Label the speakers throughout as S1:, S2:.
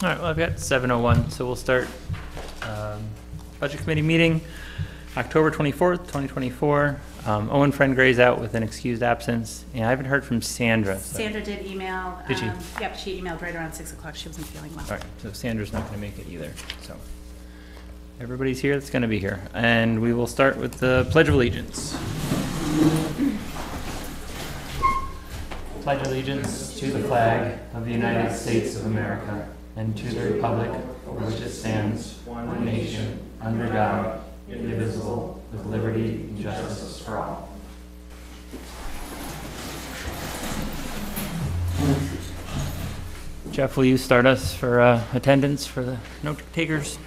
S1: All right, well, I've got 7:01, so we'll start Budget Committee meeting, October 24th, 2024. Owen Friend Gray's out with an excused absence, and I haven't heard from Sandra. So.
S2: Sandra did email.
S1: Did she?
S2: Yep, she emailed right around 6 o'clock. She wasn't feeling well.
S1: All right, so Sandra's not going to make it either. So everybody's here that's going to be here. And we will start with the Pledge of Allegiance. Pledge allegiance to the flag of the United States of America and to the republic for which it stands, one nation, under God, indivisible, with liberty and justice for all. Jeff, will you start us for attendance for the note takers?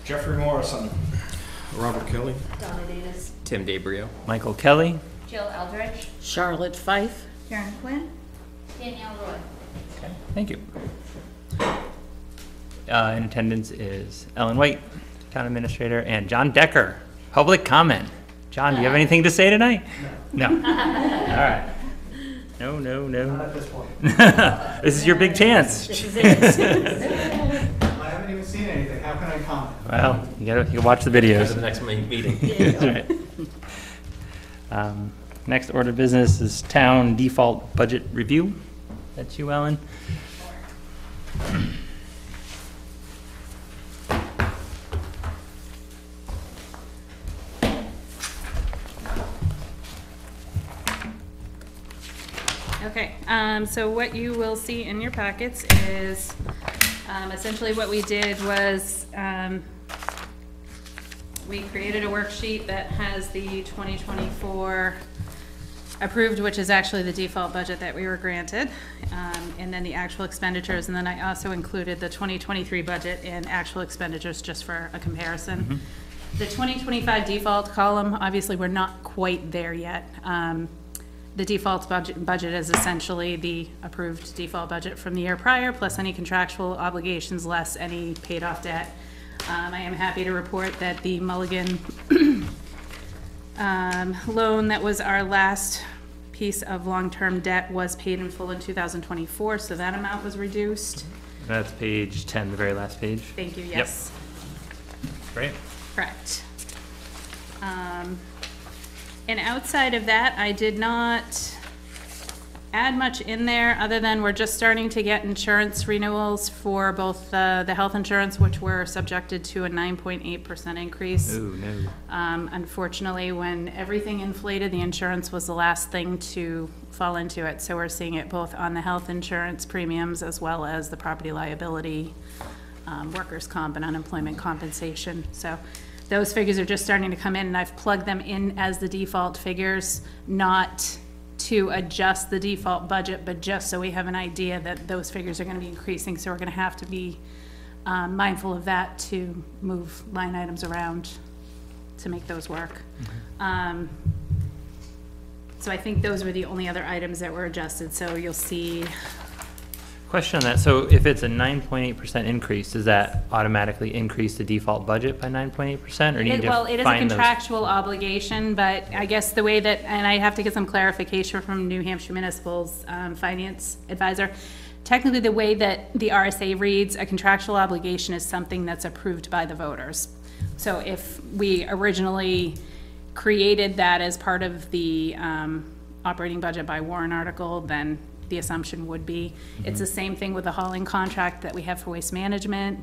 S3: Jeffrey Morrison. Robert Kelly.
S4: Donna Davis.
S5: Tim DeBrio.
S1: Michael Kelly.
S4: Jill Eldridge.
S6: Charlotte Fife.
S2: Karen Quinn.
S4: Danielle Roy.
S1: Okay, thank you. In attendance is Ellen White, Town Administrator, and John Decker, Public Comment. John, do you have anything to say tonight? No. No. All right. No.
S7: Not at this point.
S1: This is your big chance.
S2: This is it.
S7: I haven't even seen anything. How can I comment?
S1: Well, you can watch the videos.
S5: For the next meeting.
S1: That's right. Next order of business is Town Default Budget Review. That's you, Ellen.
S2: Okay, so what you will see in your packets is essentially what we did was we created a worksheet that has the 2024 approved, which is actually the default budget that we were granted, and then the actual expenditures, and then I also included the 2023 budget and actual expenditures just for a comparison.
S1: Mm-hmm.
S2: The 2025 default column, obviously we're not quite there yet. The default budget is essentially the approved default budget from the year prior, plus any contractual obligations, less any paid off debt. I am happy to report that the Mulligan loan that was our last piece of long-term debt was paid in full in 2024, so that amount was reduced.
S1: That's page 10, the very last page.
S2: Thank you, yes.
S1: Great.
S2: Correct. And outside of that, I did not add much in there, other than we're just starting to get insurance renewals for both the health insurance, which were subjected to a 9.8% increase.
S1: Ooh, no.
S2: Unfortunately, when everything inflated, the insurance was the last thing to fall into it. So we're seeing it both on the health insurance premiums as well as the property liability, workers' comp, and unemployment compensation. So those figures are just starting to come in, and I've plugged them in as the default figures, not to adjust the default budget, but just so we have an idea that those figures are going to be increasing. So we're going to have to be mindful of that to move line items around to make those work.
S1: Mm-hmm.
S2: So I think those were the only other items that were adjusted. So you'll see.
S1: Question on that. So if it's a 9.8% increase, does that automatically increase the default budget by 9.8%, or do you need to
S2: Well, it is a
S1: find those?
S2: contractual obligation, but I guess the way that, and I have to get some clarification from New Hampshire Municipal's finance advisor. Technically, the way that the RSA reads, a contractual obligation is something that's approved by the voters. So if we originally created that as part of the operating budget by warrant article, then the assumption would be. It's the same thing with the hauling contract that we have for waste management,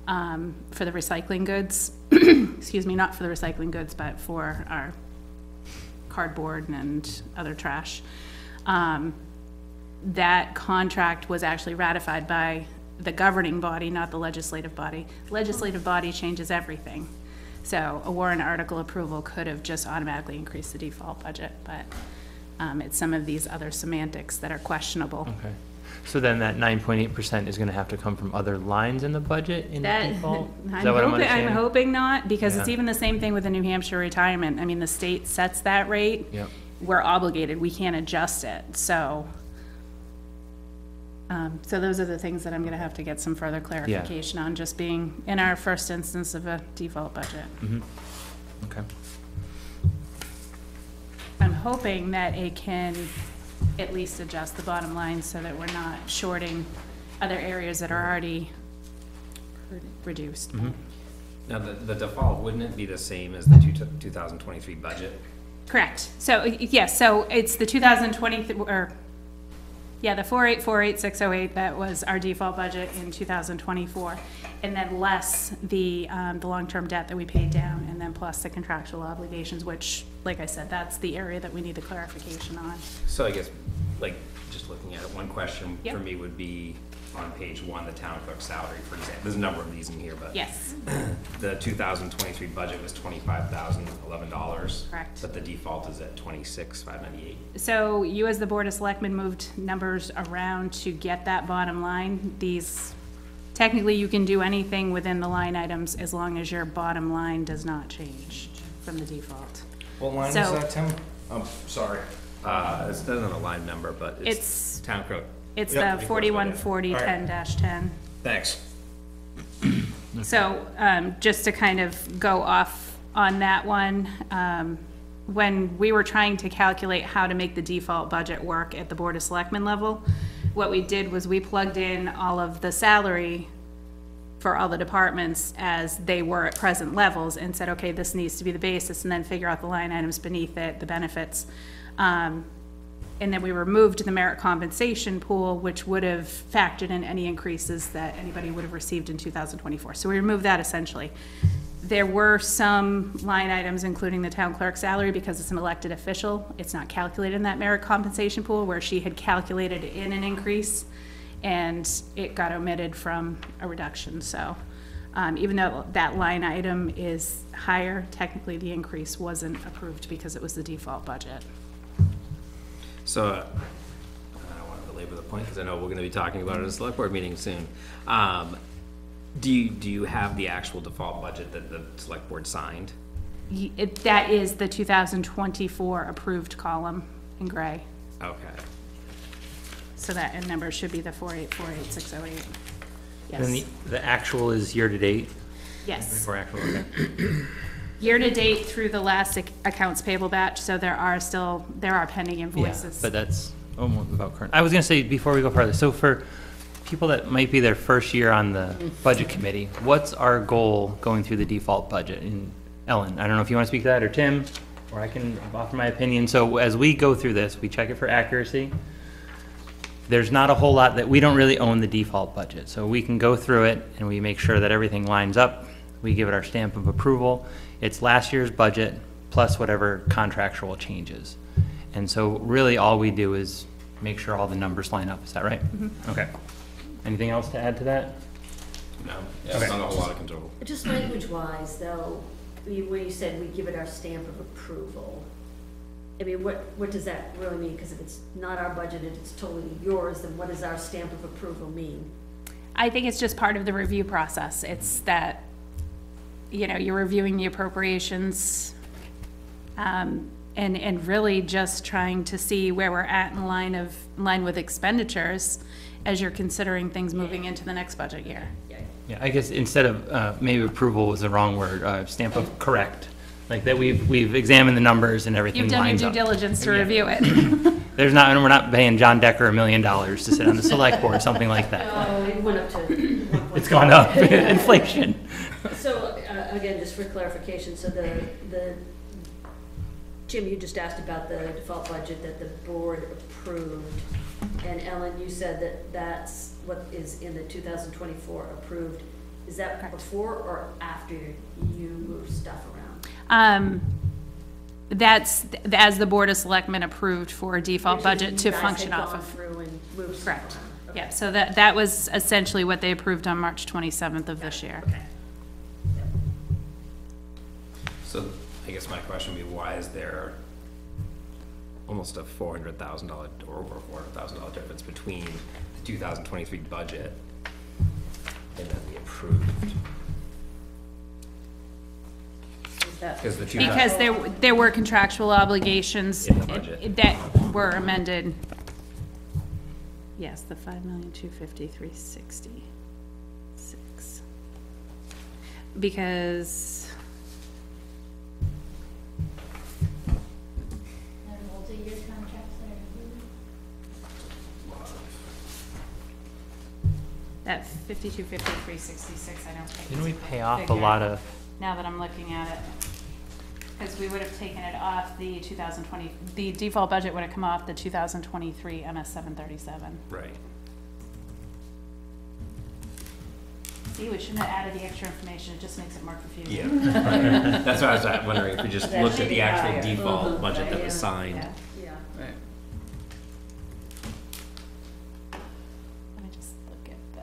S2: for the recycling goods. Excuse me, not for the recycling goods, but for our cardboard and other trash. That contract was actually ratified by the governing body, not the legislative body. The legislative body changes everything. So a warrant article approval could have just automatically increased the default budget, but it's some of these other semantics that are questionable.
S1: Okay. So then that 9.8% is going to have to come from other lines in the budget in the default? Is that what I'm understanding?
S2: I'm hoping not, because it's
S1: Yeah.
S2: even the same thing with the New Hampshire retirement. I mean, the state sets that rate.
S1: Yep.
S2: We're obligated, we can't adjust it, so. So those are the things that I'm gonna have to get some further clarification on, just being in our first instance of a default budget.
S1: Mm-hmm. Okay.
S2: I'm hoping that it can at least adjust the bottom line so that we're not shorting other areas that are already reduced.
S5: Now, the default, wouldn't it be the same as the 2023 budget?
S2: Correct. So, yes, so it's the 2020, or, yeah, the 4848608, that was our default budget in 2024. And then less the long-term debt that we paid down, and then plus the contractual obligations, which, like I said, that's the area that we need the clarification on.
S5: So I guess, like, just looking at it, one question
S2: Yep.
S5: for me would be on page 1, the town clerk salary, for example. There's a number of these in here, but
S2: Yes,
S5: the 2023 budget was $25,011.
S2: Correct.
S5: But the default is at $26,598.
S2: so you as the Board of Selectmen moved numbers around to get that bottom line. These, technically, you can do anything within the line items as long as your bottom line does not change from the default.
S3: What line is
S2: So-
S3: that, Tim? I'm sorry.
S5: It doesn't have a line number, but
S2: It's-
S5: it's town clerk.
S2: It's
S3: Yep.
S2: the 4140
S3: All right.
S2: 10-10.
S3: Thanks.
S2: So, just to kind of go off on that one, when we were trying to calculate how to make the default budget work at the Board of Selectmen level, what we did was we plugged in all of the salary for all the departments as they were at present levels and said, okay, this needs to be the basis, and then figure out the line items beneath it, the benefits. And then we removed the merit compensation pool, which would have factored in any increases that anybody would have received in 2024. So we removed that essentially. There were some line items, including the town clerk salary, because it's an elected official. It's not calculated in that merit compensation pool, where she had calculated in an increase, and it got omitted from a reduction. So even though that line item is higher, technically the increase wasn't approved because it was the default budget.
S5: So, I don't want to belabor the point, because I know we're going to be talking about it at a select board meeting soon. Do you have the actual default budget that the select board signed?
S2: That is the 2024 approved column in gray.
S5: Okay.
S2: So that end number should be the 4848608.
S1: And then
S2: Yes,
S1: the actual is year-to-date?
S2: yes.
S1: For actual, okay.
S2: Year-to-date through the last accounts payable batch, so there are pending
S1: Yeah,
S2: invoices.
S1: but that's almost about current. I was gonna say, before we go further, so for people that might be their first year on the budget committee, what's our goal going through the default budget? And Ellen, I don't know if you wanna speak to that, or Tim, or I can offer my opinion. So as we go through this, we check it for accuracy. There's not a whole lot that, we don't really own the default budget, so we can go through it and we make sure that everything lines up. We give it our stamp of approval. It's last year's budget plus whatever contractual changes. And so really all we do is make sure all the numbers line up. Is that right? Okay. Anything else to add to that?
S5: No, it's not a whole lot of control.
S6: Just language-wise, though, when you said we give it our stamp of approval, I mean, what does that really mean? Because if it's not our budget and it's totally yours, then what does our stamp of approval mean?
S2: I think it's just part of the review process. It's that, you're reviewing the appropriations, and really just trying to see where we're at in line with expenditures as you're considering things moving into the next budget year.
S1: Yeah, I guess instead of, maybe approval was the wrong word, stamp of correct. Like that we've examined the numbers and everything
S2: You've done your
S1: lines
S2: due
S1: up.
S2: diligence to
S1: Yeah.
S2: review it.
S1: There's not, and we're not paying John Decker $1 million to sit on the select board, something like that.
S6: Oh, it went up to.
S1: It's gone up, inflation.
S6: So, again, just for clarification, so the, Jim, you just asked about the default budget that the board approved. And Ellen, you said that that's what is in the 2024 approved. Is that
S2: Correct.
S6: before or after you move stuff around?
S2: That's as the Board of Selectmen approved for a default budget to function off
S6: You
S2: of.
S6: guys had gone through and moved stuff
S2: Correct.
S6: around. Okay.
S2: Yeah, so that was essentially what they approved on March 27th of this year.
S6: Okay.
S5: So I guess my question would be, why is there almost a $400,000 or over $400,000 difference between the 2023 budget and then the approved?
S6: Is that-
S5: Because the two.
S2: Because there were contractual obligations
S5: In the budget.
S2: that were amended. Yes, the 5,253,066. Because,
S4: And multi-year contracts that are included.
S2: that 52, 53, 66, I don't think.
S1: Didn't we
S2: is
S1: pay off a
S2: figure,
S1: lot of,
S2: Now that I'm looking at it. Because we would have taken it off the 2020, the default budget would have come off the 2023 MS 737.
S5: Right.
S2: See, we shouldn't have added the extra information, it just makes it more confusing.
S5: Yeah. That's why I was wondering if we just
S6: That
S5: looked
S6: should
S5: at the
S6: be
S5: actual
S6: higher.
S5: default budget that
S6: Yeah.
S5: was signed.
S2: Yeah.
S6: Yeah.
S5: Right.
S2: Let me just look at the.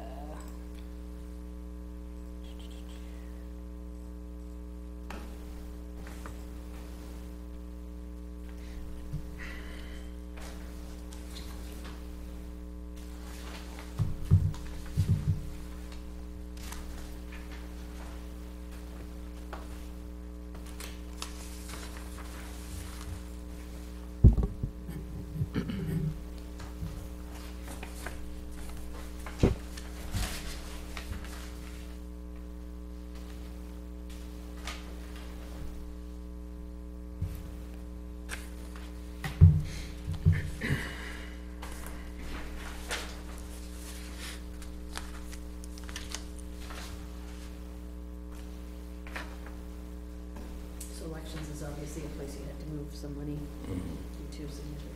S6: So elections is obviously a place you had to move some money into significantly.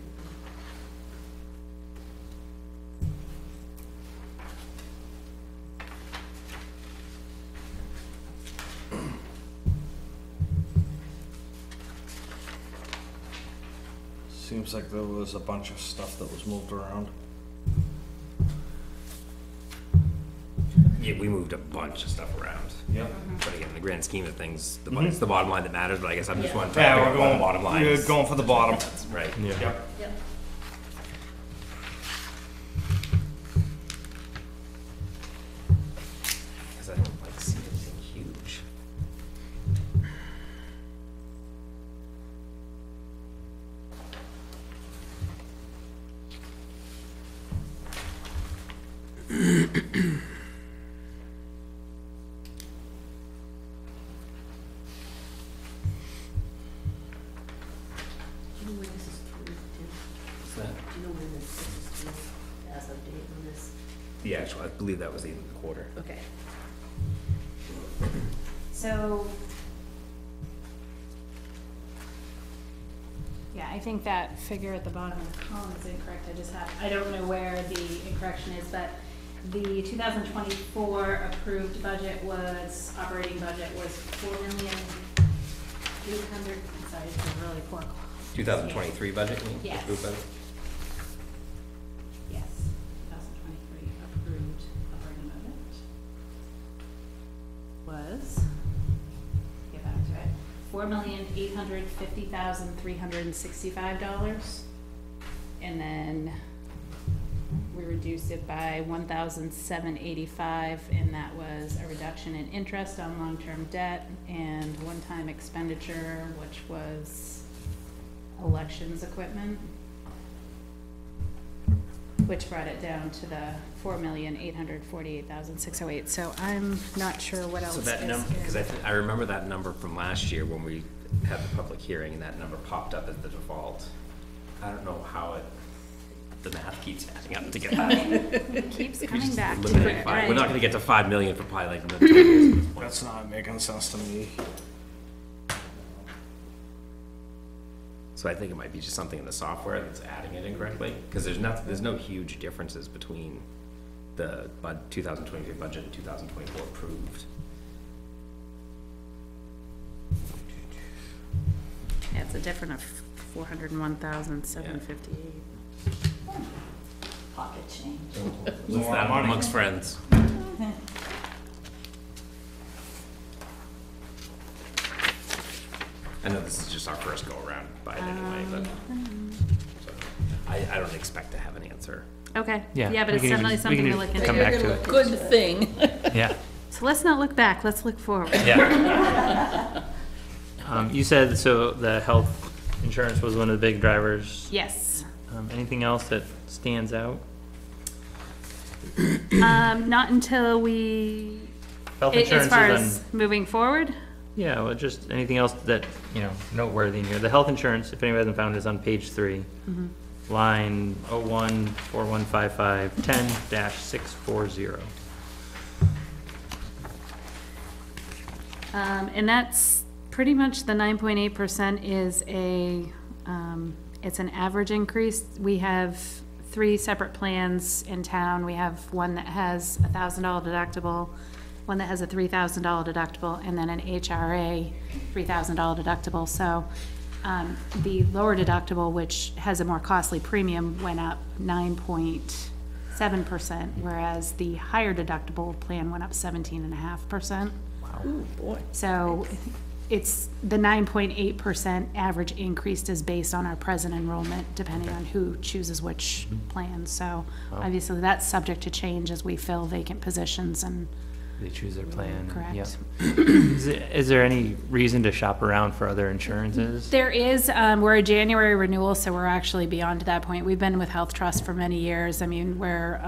S3: Seems like there was a bunch of stuff that was moved around.
S5: Yeah, we moved a bunch of stuff around.
S3: Yep.
S5: But again, in the grand scheme of things, it's the bottom line that matters, but I guess I'm just
S6: Yeah.
S5: one trying to
S3: Yeah,
S5: figure
S3: we're
S5: out why the
S3: going,
S5: bottom line
S3: we're
S5: is.
S3: going for the bottom.
S5: That's right.
S1: yeah.
S3: Yep.
S6: Yep.
S5: Because I don't like see anything huge.
S6: Do you know when this is through, Tim?
S5: What's that?
S6: Do you know when this is through, as of date on this?
S5: The actual, I believe that was the end of the quarter.
S6: Okay.
S2: So. Yeah, I think that figure at the bottom of the column is incorrect, I don't know where the incorrection is, but the 2024 approved budget was, operating budget was 4,800,000, I'm sorry, it's a really poor.
S5: 2023 budget, you mean?
S2: Yes.
S5: Approved budget?
S2: Yes, 2023 approved operating budget was, get back to it, $4,850,365. And then we reduced it by $1,785, and that was a reduction in interest on long-term debt and one-time expenditure, which was elections equipment, which brought it down to the $4,848,608. So I'm not sure what else
S5: So
S2: is
S5: that number, because
S2: here.
S5: I remember that number from last year when we had the public hearing and that number popped up as the default. I don't know how the math keeps adding up to get that.
S2: It keeps
S5: If we
S2: coming
S5: just
S2: back to
S5: eliminate
S2: it,
S5: five- We're not
S2: right?
S5: gonna get to 5 million for probably like another 10 years at this point.
S3: That's not making sense to me.
S5: So I think it might be just something in the software that's adding it incorrectly, because there's no huge differences between the 2023 budget and 2024 approved.
S2: Yeah, it's a difference of 401,758. Pocket change.
S5: What's
S3: lot
S5: that
S3: of money.
S5: amongst friends? I know this is just our first go around by it anyway, but so, I don't expect to have an answer.
S2: Okay,
S1: Yeah,
S2: yeah, but
S1: we
S2: it's
S1: can
S2: definitely
S1: even- we
S2: something
S1: can
S2: to look
S1: even come
S2: into.
S1: back to it.
S8: Good thing.
S1: Yeah,
S2: So let's not look back, let's look forward.
S1: yeah. You said, so the health insurance was one of the big drivers.
S2: Yes.
S1: Anything else that stands out?
S2: Not until we,
S1: Health
S2: as
S1: insurance
S2: far
S1: is
S2: as moving forward,
S1: yeah, well, just anything else that, noteworthy in here. The health insurance, if anybody hasn't found it, is on page 3. Line 014155 10-640.
S2: And that's pretty much the 9.8% is it's an average increase. We have 3 separate plans in town. We have one that has a $1,000 deductible, one that has a $3,000 deductible, and then an HRA $3,000 deductible. So the lower deductible, which has a more costly premium, went up 9.7%, whereas the higher deductible plan went up 17.5%.
S3: Ooh, boy.
S2: So it's the 9.8% average increase is based on our present enrollment, depending on who chooses which plan. So obviously that's subject to change as we fill vacant positions and.
S1: They choose their plan.
S2: Correct.
S1: Yep. Is there any reason to shop around for other insurances?
S2: There is, we're a January renewal, so we're actually beyond that point. We've been with Health Trust for many years. I mean, we're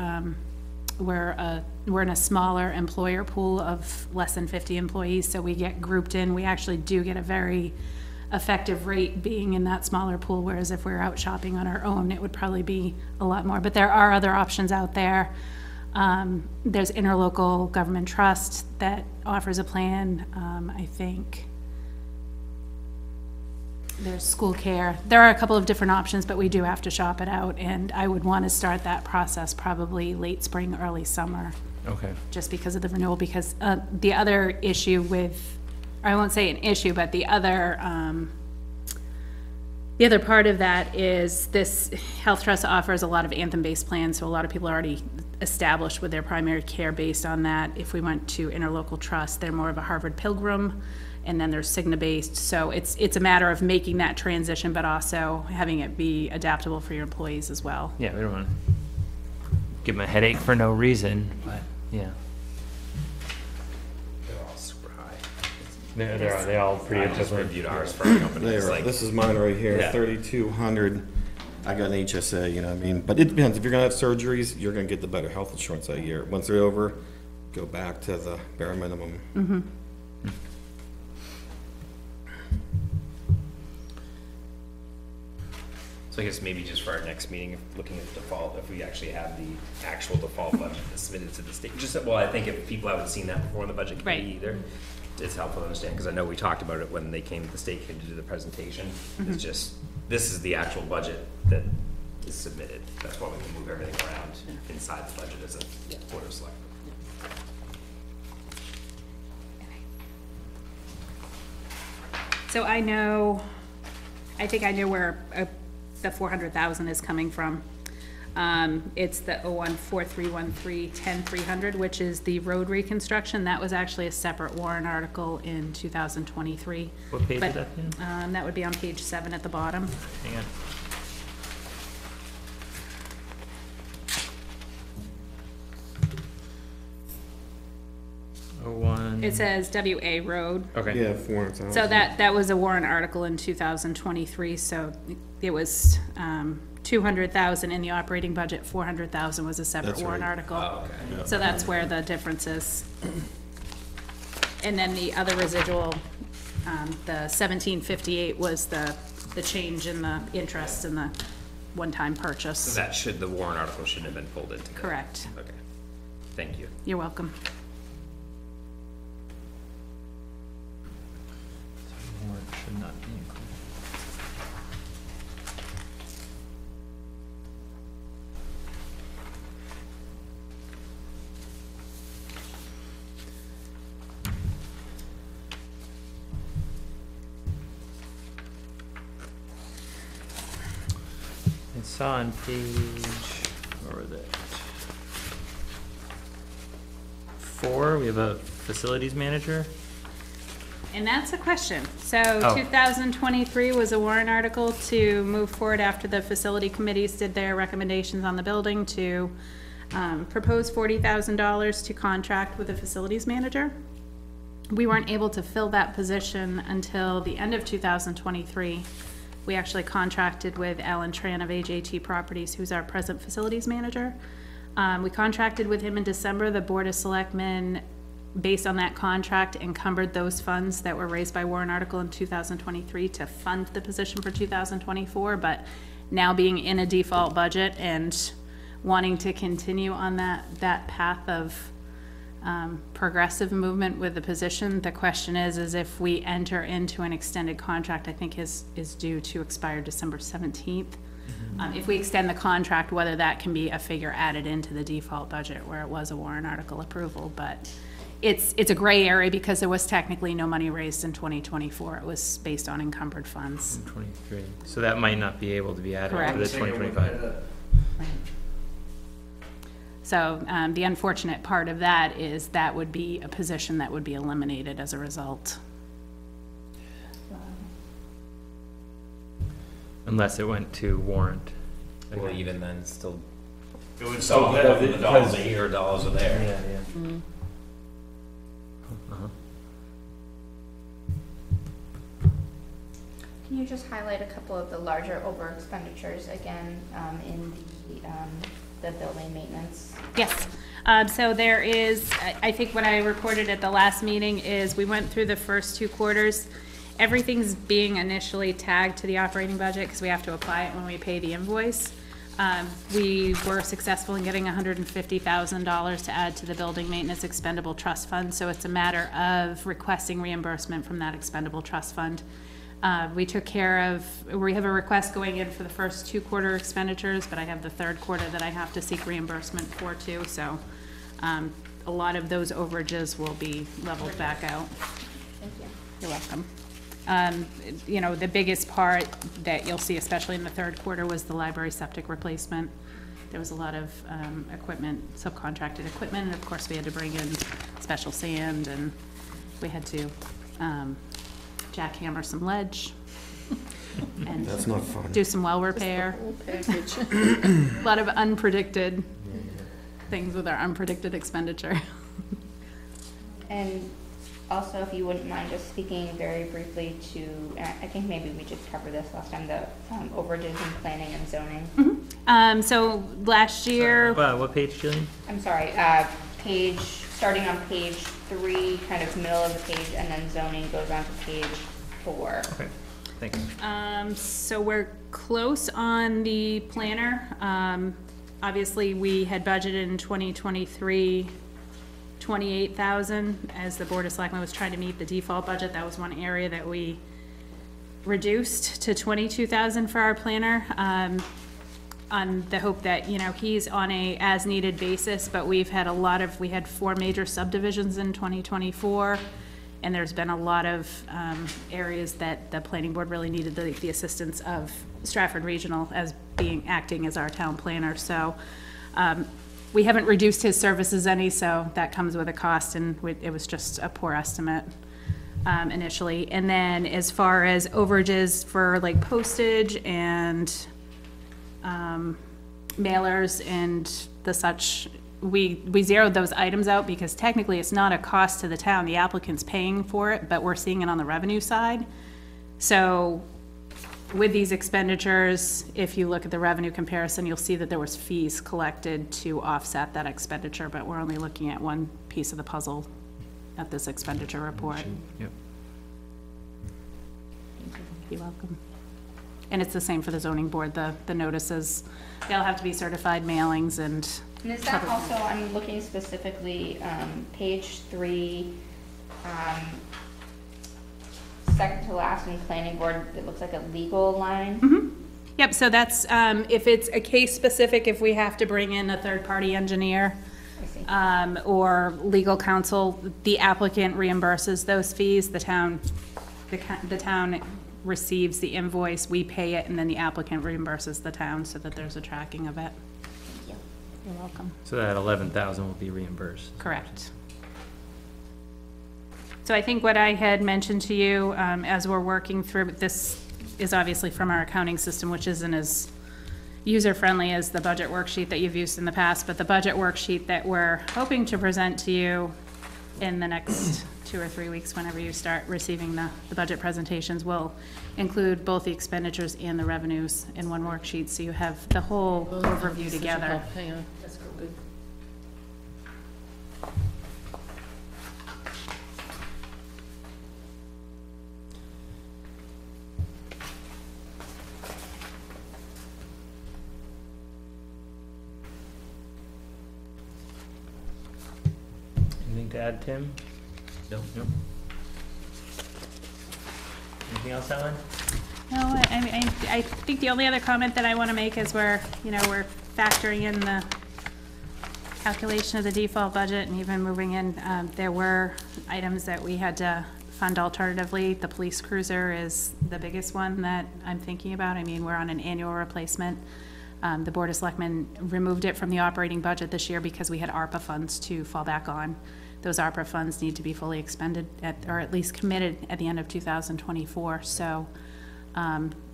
S2: in a smaller employer pool of less than 50 employees, so we get grouped in. We actually do get a very effective rate being in that smaller pool, whereas if we were out shopping on our own, it would probably be a lot more. But there are other options out there. There's Interlocal Government Trust that offers a plan. I think there's School Care. There are a couple of different options, but we do have to shop it out, and I would want to start that process probably late spring, early summer,
S1: Okay.
S2: just because of the renewal. Because the other issue with, I won't say an issue, but the other part of that is this Health Trust offers a lot of Anthem-based plans, so a lot of people are already established with their primary care based on that. If we went to Interlocal Trust, they're more of a Harvard Pilgrim, and then they're Cigna-based. So it's a matter of making that transition, but also having it be adaptable for your employees as well.
S1: Yeah, we don't want to give them a headache for no reason, but yeah.
S5: They're all super high.
S1: They all pretty
S5: I just
S1: equivalent.
S5: reviewed ours for our company. It's
S3: There,
S5: like,
S3: this is mine right here,
S5: Yeah.
S3: 3,200. I got an HSA, you know what I mean? But it depends, if you're gonna have surgeries, you're gonna get the better health insurance that year. Once they're over, go back to the bare minimum.
S5: so I guess maybe just for our next meeting, looking at the default, if we actually have the actual default budget that's submitted to the state. Just, well, I think if people haven't seen that before in the budget committee
S2: Right.
S5: either, it's helpful to understand, because I know we talked about it when they came, the state came to do the presentation. It's just, this is the actual budget that is submitted. That's why we can move everything around inside the budget as a board of selectmen.
S2: So I think I know where the 400,000 is coming from. It's the 014313-10300, which is the road reconstruction. That was actually a separate warrant article in 2023.
S1: What page
S2: But,
S1: is that in?
S2: that would be on page 7 at the bottom.
S1: Hang on. Oh, one.
S2: It says WA Road.
S1: Okay.
S3: Yeah, 400,000.
S2: So that was a warrant article in 2023, so it was 200,000 in the operating budget, 400,000 was a separate
S3: That's
S2: warrant
S3: right.
S2: article.
S5: Oh, okay.
S2: So that's where the difference is. And then the other residual, the 1758 was the change in the interest in the one-time
S5: So
S2: purchase.
S5: that the warrant article shouldn't have been pulled into that.
S2: Correct.
S5: Okay, thank you.
S2: You're welcome.
S1: Warrant should not be included. I saw on page, where was it? 4, we have a facilities manager.
S2: And that's a question. So
S1: Oh.
S2: 2023 was a warrant article to move forward after the facility committees did their recommendations on the building to propose $40,000 to contract with a facilities manager. We weren't able to fill that position until the end of 2023. We actually contracted with Alan Tran of AJT Properties, who's our present facilities manager. We contracted with him in December. The Board of Selectmen, based on that contract, encumbered those funds that were raised by warrant article in 2023 to fund the position for 2024, but now being in a default budget and wanting to continue on that path of progressive movement with the position. The question is if we enter into an extended contract, I think is due to expire December 17th. If we extend the contract, whether that can be a figure added into the default budget where it was a warrant article approval, but it's a gray area because there was technically no money raised in 2024. It was based on encumbered funds.
S1: 23. So that might not be able to be added to the
S2: Correct.
S1: 2025.
S2: So the unfortunate part of that is that would be a position that would be eliminated as a result.
S1: Unless it went to warrant.
S5: Well, even then, still,
S7: It would
S5: so
S7: still
S5: whether
S7: have,
S5: the dollars are here or dollars are there.
S1: Yeah, yeah. Uh-huh.
S4: Can you just highlight a couple of the larger over expenditures again, in the building maintenance?
S2: Yes. So there is, I think what I reported at the last meeting is we went through the first 2 quarters. Everything's being initially tagged to the operating budget because we have to apply it when we pay the invoice. We were successful in getting $150,000 to add to the building maintenance expendable trust fund. So it's a matter of requesting reimbursement from that expendable trust fund. We took care of, we have a request going in for the first 2 quarter expenditures, but I have the 3rd quarter that I have to seek reimbursement for too. So a lot of those overages will be leveled back out.
S4: Thank you.
S2: You're welcome. You know, the biggest part that you'll see, especially in the 3rd quarter, was the library septic replacement. There was a lot of equipment, subcontracted equipment, and of course we had to bring in special sand, and we had to jackhammer some ledge and
S3: That's not fun.
S2: do some well repair. A lot of unpredicted things with our unpredicted expenditure.
S4: And also, if you wouldn't mind just speaking very briefly to, and I think maybe we just covered this last time, the overages in planning and zoning.
S2: So last year,
S1: What page, Jillian?
S4: I'm sorry, starting on page 3, kind of middle of the page, and then zoning goes on to page 4.
S1: Okay, thanks.
S2: so we're close on the planner. Obviously, we had budgeted in 2023, 28,000 as the Board of Selectmen was trying to meet the default budget. That was one area that we reduced to 22,000 for our planner, on the hope that, you know, he's on a as-needed basis, but we had 4 major subdivisions in 2024, and there's been a lot of areas that the planning board really needed the assistance of Stratford Regional as acting as our town planner. So we haven't reduced his services any, so that comes with a cost, and it was just a poor estimate initially. And then as far as overages for like postage and mailers and the such, we zeroed those items out because technically it's not a cost to the town. The applicant's paying for it, but we're seeing it on the revenue side. So with these expenditures, if you look at the revenue comparison, you'll see that there was fees collected to offset that expenditure, but we're only looking at one piece of the puzzle at this expenditure report.
S1: Yep.
S2: You're welcome. And it's the same for the zoning board, the notices, they'll have to be certified mailings and.
S4: And is that also, I'm looking specifically, page 3, second to last in planning board, it looks like a legal line.
S2: Yep, so that's, if it's a case specific, if we have to bring in a third-party engineer,
S4: I see.
S2: or legal counsel, the applicant reimburses those fees, the town receives the invoice, we pay it, and then the applicant reimburses the town so that there's a tracking of it.
S4: Thank you.
S2: You're welcome.
S1: So that 11,000 will be reimbursed.
S2: Correct. So I think what I had mentioned to you, as we're working through, this is obviously from our accounting system, which isn't as user-friendly as the budget worksheet that you've used in the past, but the budget worksheet that we're hoping to present to you in the next 2 or 3 weeks, whenever you start receiving the budget presentations, will include both the expenditures and the revenues in one worksheet, so you have the whole overview together.
S8: Hang on.
S6: That's good.
S1: add, Tim?
S5: No.
S1: Nope. Anything else, Ellen?
S2: No, I think the only other comment that I want to make is we're factoring in the calculation of the default budget and even moving in, there were items that we had to fund alternatively. The police cruiser is the biggest one that I'm thinking about. I mean, we're on an annual replacement. The Board of Selectmen removed it from the operating budget this year because we had ARPA funds to fall back on. Those ARPA funds need to be fully expended or at least committed at the end of 2024. So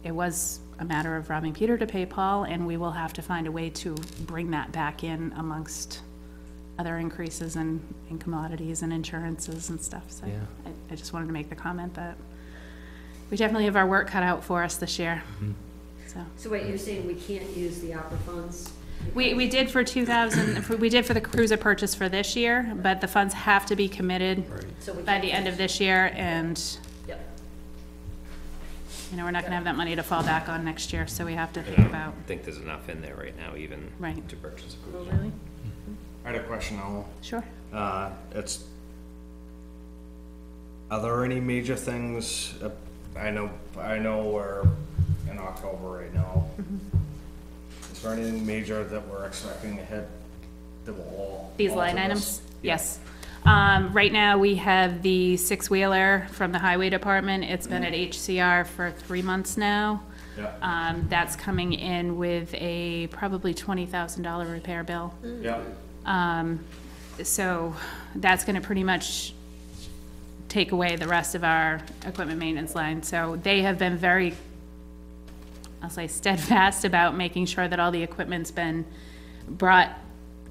S2: it was a matter of robbing Peter to pay Paul, and we will have to find a way to bring that back in amongst other increases in commodities and insurances and stuff. So
S1: Yeah.
S2: I just wanted to make the comment that we definitely have our work cut out for us this year.
S6: So wait, you're saying we can't use the opera funds?
S2: We did for 2000, we did for the cruiser purchase for this year, but the funds have to be committed
S6: So we
S2: by
S6: can't
S2: the end
S6: use-
S2: of this year, and,
S6: Yep.
S2: we're not gonna have that money to fall back on next year, so we have to think
S5: And I
S2: about.
S5: don't think there's enough in there right now even
S2: Right.
S5: to purchase a
S2: Oh,
S5: cruiser.
S2: really?
S8: I had a question, Alan.
S2: Sure.
S8: Are there any major things, I know we're in October right now. Is there anything major that we're expecting ahead that will all?
S2: These
S8: alter
S2: line
S8: this?
S2: items? Yes. Right now, we have the six-wheeler from the highway department. It's been at HCR for 3 months now.
S8: Yeah,
S2: That's coming in with a probably $20,000 repair bill.
S8: yeah,
S2: So that's gonna pretty much take away the rest of our equipment maintenance line. So they have been very, I'll say, steadfast about making sure that all the equipment's been brought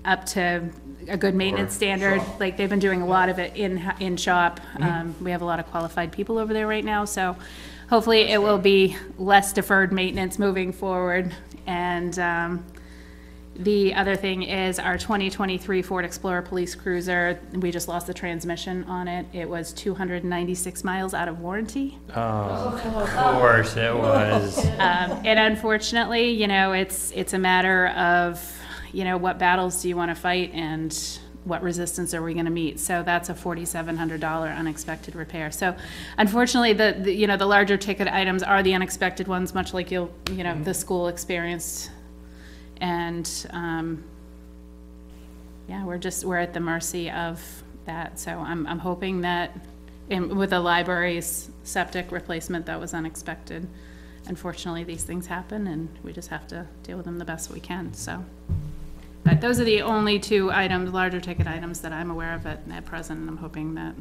S2: up to a good maintenance standard.
S8: Sure.
S2: Like, they've been doing a lot of it in shop. We have a lot of qualified people over there right now, so hopefully it will be less deferred maintenance moving forward. And, the other thing is our 2023 Ford Explorer Police Cruiser, we just lost the transmission on it. It was 296 miles out of warranty.
S1: Oh, of course it was.
S2: And unfortunately, it's a matter of, what battles do you want to fight and what resistance are we going to meet? So that's a $4,700 unexpected repair. So unfortunately, the larger ticket items are the unexpected ones, much like the school experienced. And, we're at the mercy of that. So I'm hoping that with the library's septic replacement, that was unexpected. Unfortunately, these things happen and we just have to deal with them the best we can, so. But those are the only two items, larger ticket items that I'm aware of at present, and I'm hoping that,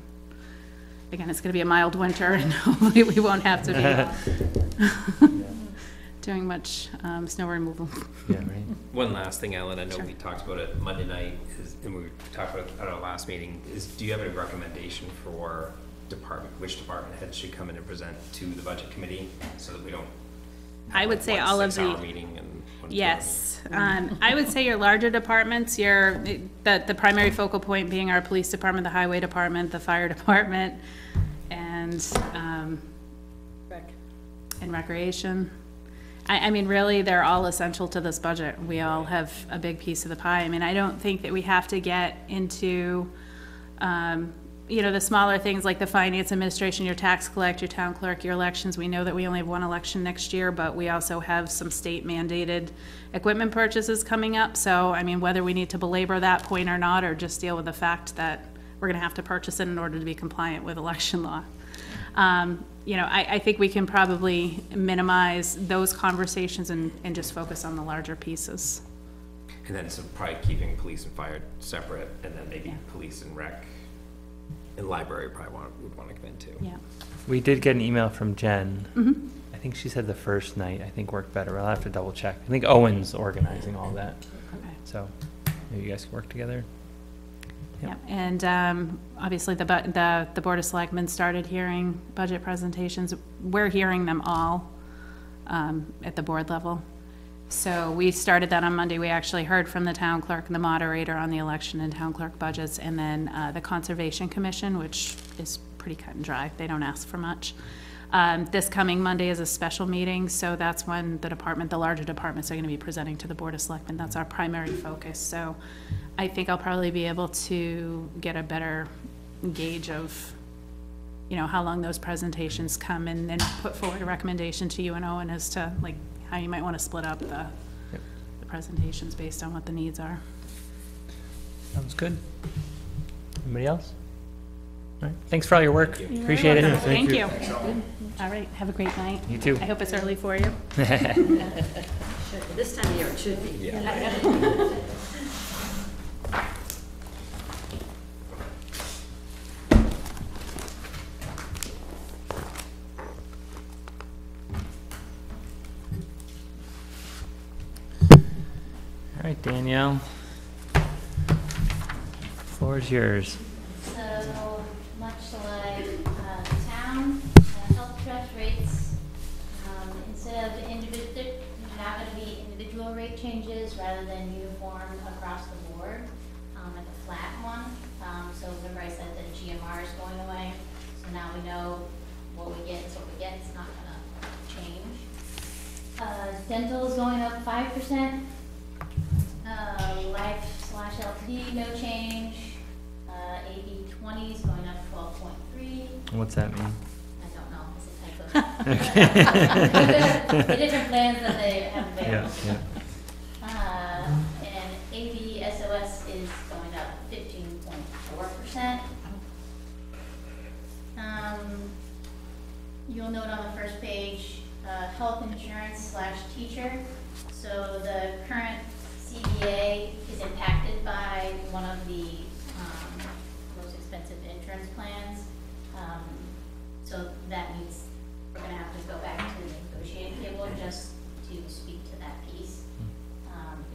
S2: again, it's gonna be a mild winter and hopefully we won't have to be doing much, snow removal.
S1: Yeah, right.
S5: One last thing, Ellen, I know
S2: Sure.
S5: we talked about it Monday night, and we talked about it at our last meeting, do you have a recommendation for which department heads should come in and present to the budget committee, so that we don't
S2: I would say
S5: one
S2: all of
S5: 6-hour
S2: the,
S5: meeting and one 2-hour
S2: yes. I would say your larger departments, the primary focal point being our police department, the highway department, the fire department, and
S6: Rec.
S2: recreation. I mean, really, they're all essential to this budget. We all have a big piece of the pie. I mean, I don't think that we have to get into, the smaller things like the finance administration, your tax collect, your town clerk, your elections. We know that we only have one election next year, but we also have some state mandated equipment purchases coming up. So, I mean, whether we need to belabor that point or not, or just deal with the fact that we're gonna have to purchase it in order to be compliant with election law. I think we can probably minimize those conversations and just focus on the larger pieces.
S5: And then so probably keeping police and fire separate, and then maybe
S2: Yeah.
S5: police and rec and library probably would want to come in too.
S2: Yeah.
S1: We did get an email from Jen.
S2: Mm-hmm.
S1: I think she said the first night, worked better. I'll have to double check. I think Owen's organizing all that.
S2: Okay.
S1: So maybe you guys can work together.
S2: Yeah, and obviously the Board of Selectmen started hearing budget presentations. We're hearing them all at the board level. So we started that on Monday. We actually heard from the town clerk and the moderator on the election and town clerk budgets, and then the Conservation Commission, which is pretty cut and dry. They don't ask for much. This coming Monday is a special meeting, so that's when the larger departments are gonna be presenting to the Board of Selectmen. That's our primary focus. So I think I'll probably be able to get a better gauge of, you know, how long those presentations come, and then put forward a recommendation to you and Owen as to like how you might want to split up the presentations based on what the needs are.
S1: Sounds good. Anybody else? All right, thanks for all your work. Appreciate it.
S2: Thank you. All right, have a great night.
S1: You too.
S2: I hope it's early for you.
S6: This time of year, it should be.
S1: All right, Danielle. Floor is yours.
S9: So, much like the town, health trust rates, instead of individual, not going to be individual rate changes rather than uniform across the board, like a flat one. So remember I said that GMR is going away, so now we know what we get is what we get, it's not going to change. Dental is going up 5%. Life/LTD, no change. AB 20 is going up 12.3.
S1: What's that mean?
S9: I don't know, it's a type of. The different plans that they have available.
S1: Yeah.
S9: And AB SOS is going up 15.4%. You'll note on the first page, health insurance/teacher. So the current CBA is impacted by one of the most expensive insurance plans. So that means we're going to have to go back to the negotiating table just to speak to that piece,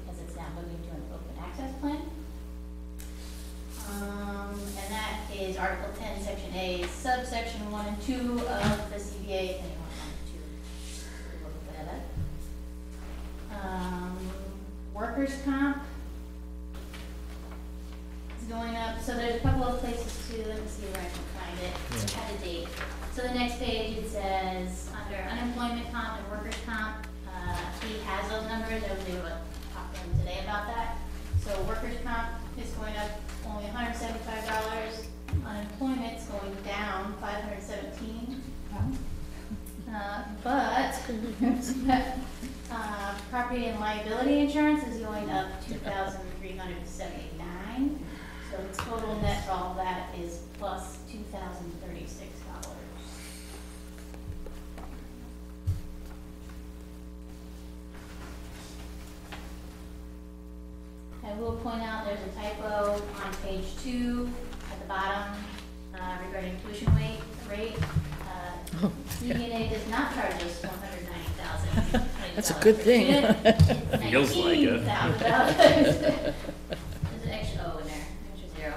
S9: because it's now moving to an open access plan. And that is Article 10, Section A, subsection 1 and 2 of the CBA, if anyone wanted to look at it. Workers' comp is going up, so there's a couple of places too, let me see where I can find it, I have the date. So the next page, it says, under unemployment comp and workers' comp, he has those numbers, I was able to talk to him today about that. So workers' comp is going up only $175, unemployment's going down $517. But property and liability insurance is going up $2,379. So the total net for all of that is plus $2,036. I will point out there's a typo on page 2 at the bottom regarding tuition rate. CBNA does not charge us $190,000.
S10: That's a good thing.
S5: Feels like it.
S9: $19,000. There's an extra O in there, extra zero.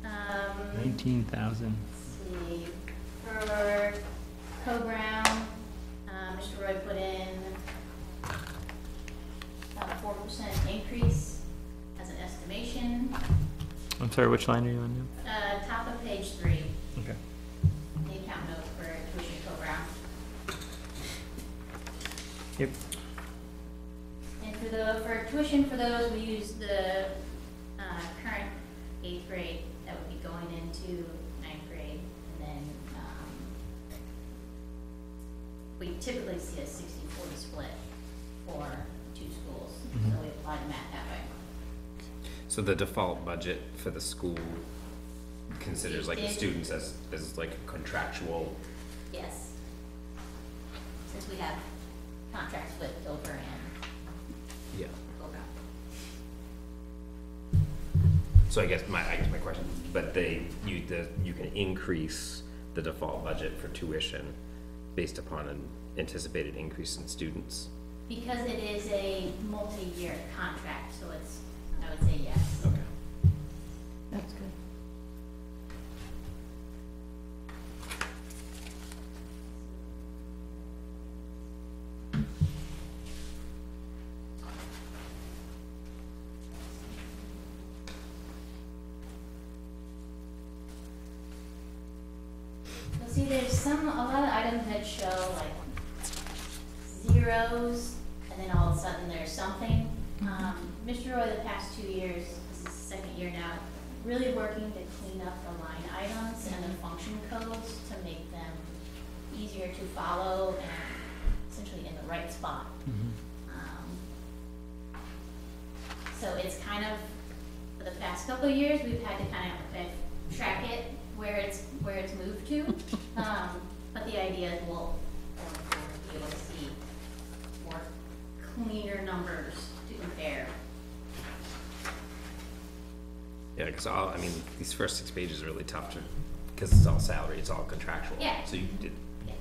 S9: Um,
S1: 19,000.
S9: Let's see, for Co-Brown, Mr. Roy put in about a 4% increase as an estimation.
S1: I'm sorry, which line are you on now?
S9: Top of page 3,
S1: Okay.
S9: the account note for tuition Co-Brown.
S1: Yep.
S9: And for tuition for those, we use the current 8th grade that would be going into 9th grade, and then we typically see a 60-40 split for 2 schools, so we apply the math that way.
S5: So the default budget for the school considers like the students as like contractual.
S9: Yes. Since we have contracts with Dover and
S5: Yeah.
S9: Go-Brown.
S5: So I guess my question, but you can increase the default budget for tuition based upon an anticipated increase in students.
S9: Because it is a multi-year contract, so it's, I would say yes.
S5: Okay.
S10: That's good.
S9: You'll see there's a lot of items that show like zeros, and then all of a sudden there's something. Mr. Roy, the past 2 years, this is the second year now, really working to clean up the line items and the function codes to make them easier to follow and essentially in the right spot. So it's kind of, for the past couple of years, we've had to kind of track it where it's moved to. But the idea is we'll be able to see more cleaner numbers to compare.
S5: Yeah, because I mean, these first 6 pages are really tough to, because it's all salary, it's all contractual.
S9: Yeah.
S5: So you did.
S9: Yeah.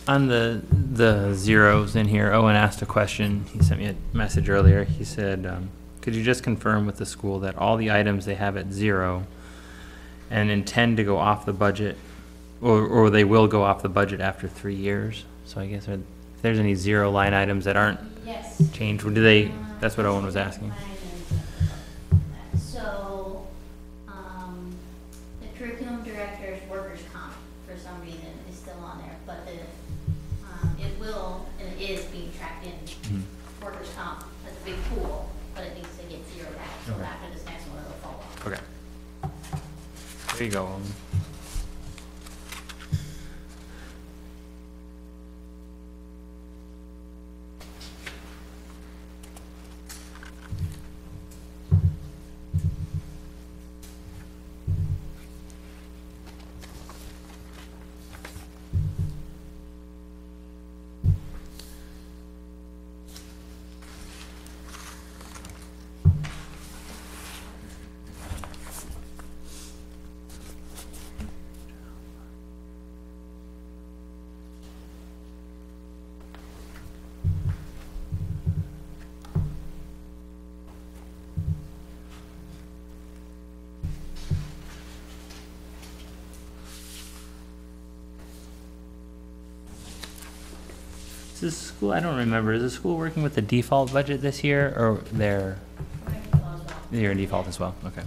S1: On the zeros in here, Owen asked a question. He sent me a message earlier. He said, could you just confirm with the school that all the items they have at 0 and intend to go off the budget, or they will go off the budget after 3 years? So I guess if there's any 0 line items that aren't
S9: Yes.
S1: changed, do they, that's what Owen was asking.
S9: So, the curriculum director's workers' comp, for some reason, is still on there, but it will, and it is being tracked in workers' comp, that's a big pool, but it needs to get zeroed out, so
S1: Okay.
S9: after this next one, it'll fall off.
S1: Okay. There you go, Owen. Is the school, I don't remember, is the school working with the default budget this year, or they're in default as well? Okay.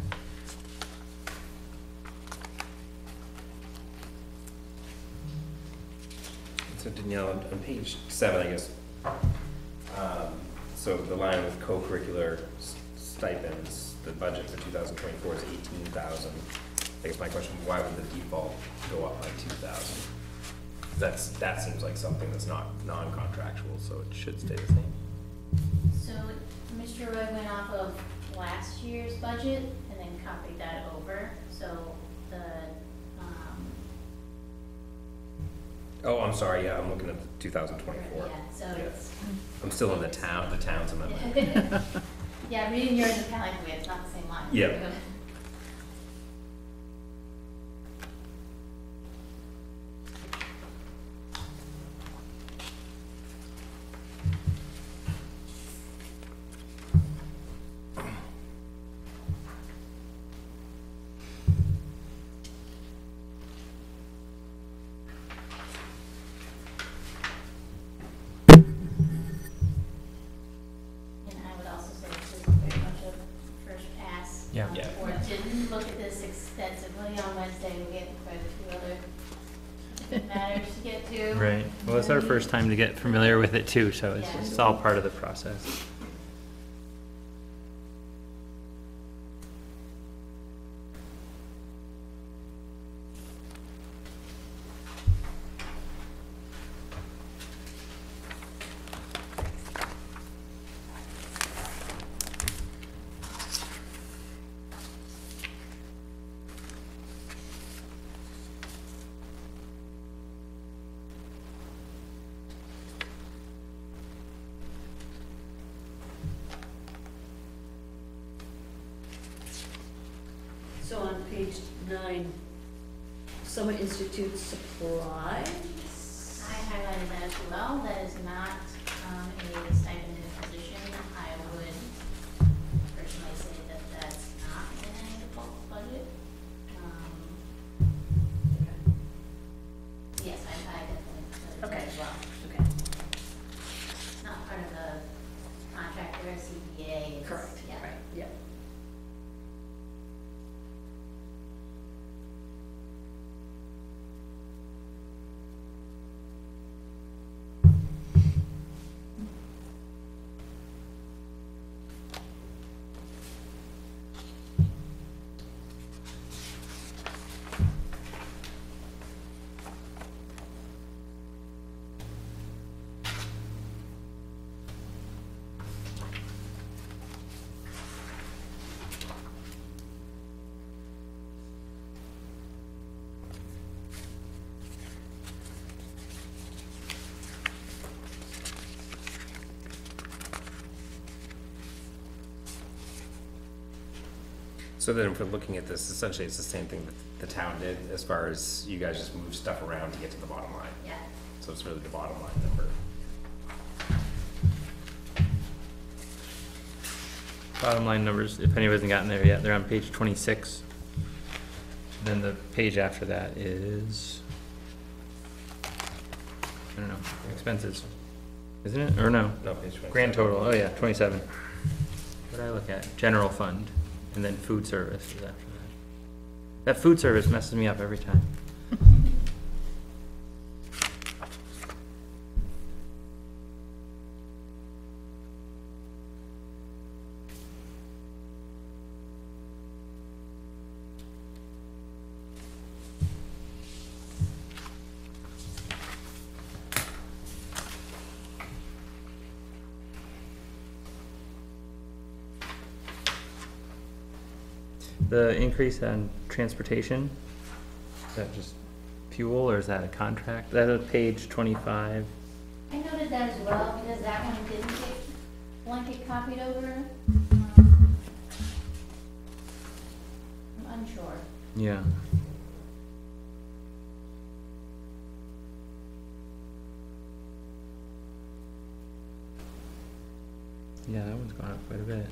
S5: So Danielle, on page 7, I guess, so the line with co-curricular stipends, the budget for 2024 is 18,000. I guess my question, why would the default go up by 2,000? That seems like something that's not non-contractual, so it should stay the same.
S9: So Mr. Roy went off of last year's budget and then copied that over, so the,
S5: Oh, I'm sorry, yeah, I'm looking at the 2024.
S9: yeah, so
S5: Yeah.
S9: it's,
S5: I'm still in the town's amendment.
S9: yeah, reading yours is kind of like weird, it's not the same line.
S5: Yeah.
S9: And I would also say this is very much a first pass.
S1: Yeah.
S5: Yeah.
S9: Or didn't look at this extensively on Wednesday, we get quite a few other matters to get to.
S1: Right. Well, it's our first time to get familiar with it too, so
S9: Yeah.
S1: it's all part of the process.
S6: So on page 9, Summer Institute supplies.
S9: I highlighted that as well, that is not a stipended position. I would personally say that that's not in any default budget. Yes, I definitely put it
S6: Okay.
S9: as well.
S6: Okay.
S9: It's not part of the contract or CPA. It's-
S6: Correct,
S9: Yeah.
S6: right, yeah.
S5: So then if we're looking at this, essentially it's the same thing that the town did, as far as you guys just move stuff around to get to the bottom line.
S9: Yeah.
S5: So it's really the bottom line number.
S1: Bottom line numbers, if anyone hasn't gotten there yet, they're on page 26. Then the page after that is, I don't know, expenses, isn't it? Or no?
S5: No, page 27.
S1: Grand total, oh yeah, 27. What did I look at? General fund, and then food service is after that. That food service messes me up every time. The increase on transportation, is that just fuel or is that a contract? That's a page 25.
S9: I noted that as well, because that one didn't get blanket copied over. I'm unsure.
S1: Yeah. Yeah, that one's gone up quite a bit.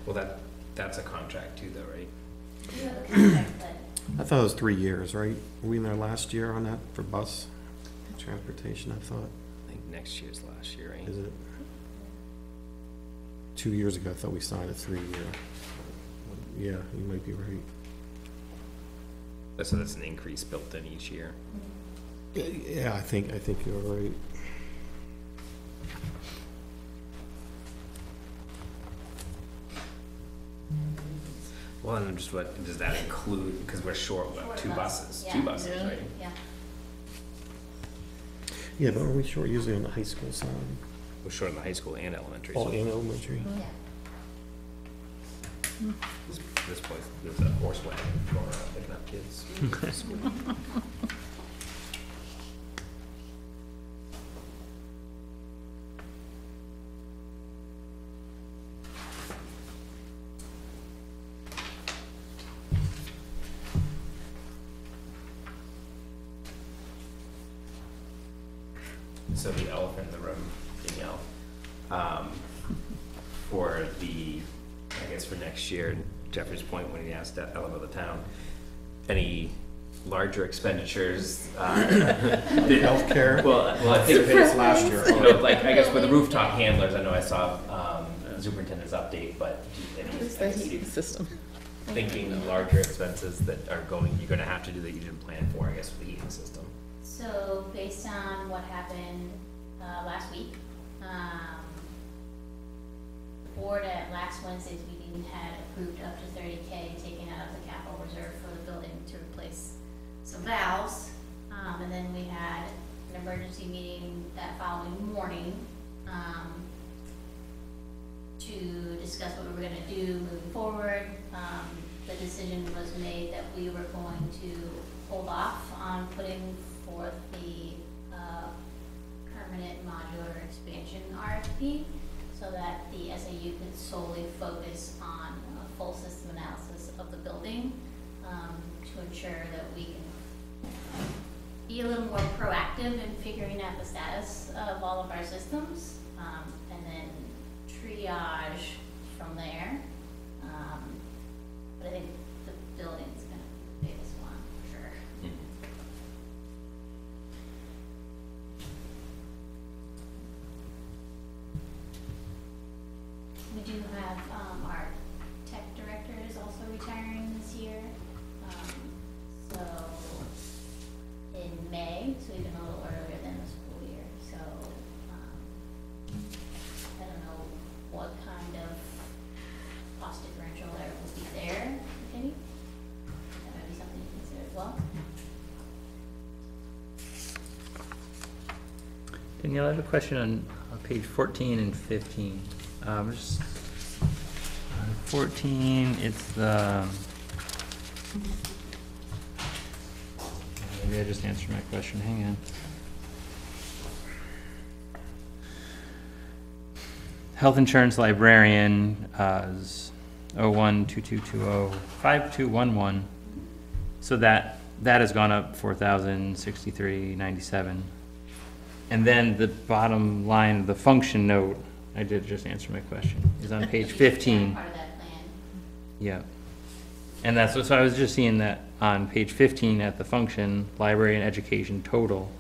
S5: Well, that's a contract too, though, right?
S9: You have a contract, but
S3: I thought it was 3 years, right? Were we in there last year on that for bus transportation, I thought?
S5: I think next year's last year, right?
S3: Is it? 2 years ago, I thought we signed a 3-year. Yeah, you might be right.
S5: So that's an increase built in each year.
S3: Yeah, I think you're right.
S5: Well, and just what, does that include, because we're short, what,
S9: Short
S5: two
S9: bus,
S5: buses?
S9: yeah.
S5: Two buses,
S10: Yeah.
S5: right?
S9: yeah.
S3: Yeah, but aren't we short usually on the high school side?
S5: We're short in the high school and elementary.
S3: Oh,
S5: so
S3: and elementary?
S9: Yeah.
S5: this place, there's a horse wagon going around picking up kids. from school. So the elephant in the room, Danielle, for the, I guess for next year, Jeffrey's point when he asked that about the town, any larger expenditures?
S3: Healthcare?
S5: Well, I think
S3: It's last year.
S5: you know, like, I guess with the rooftop handlers, I know I saw, superintendent's update, but any, I
S10: It's the
S5: guess,
S10: heating system.
S5: thinking larger expenses that are going, you're gonna have to do that you didn't plan for, I guess, with the heating system.
S9: So based on what happened last week, the board at last Wednesday's meeting had approved up to 30K taken out of the capital reserve for the building to replace some valves. And then we had an emergency meeting that following morning to discuss what we were gonna do moving forward. The decision was made that we were going to hold off on putting forth the permanent modular expansion RFP so that the SAU could solely focus on a full system analysis of the building to ensure that we can be a little more proactive in figuring out the status of all of our systems and then triage from there. But I think the building's gonna be the biggest one for sure. We do have, our tech director is also retiring this year. So in May, so even a little earlier than the school year, so, I don't know what kind of cost differential there will be there, if any. That might be something to consider as well.
S1: Danielle, I have a question on page 14 and 15. Just on 14, it's the, maybe I just answered my question, hang on. Health insurance librarian, is 0122205211. So that has gone up 4,063.97. And then the bottom line, the function note, I did just answer my question, is on page 15.
S9: Part of that plan.
S1: Yeah. And that's, so I was just seeing that on page 15 at the function, library and education total.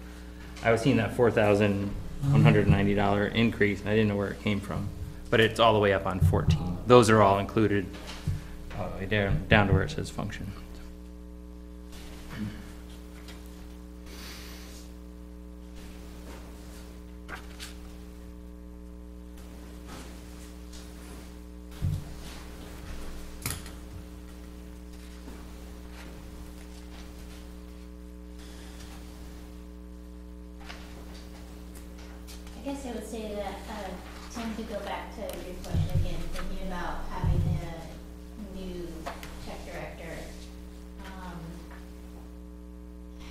S1: I was seeing that $4,190 increase, and I didn't know where it came from. But it's all the way up on 14. Those are all included, all the way down to where it says function.
S9: I guess I would say that, Tim, to go back to your question again, thinking about having a new tech director,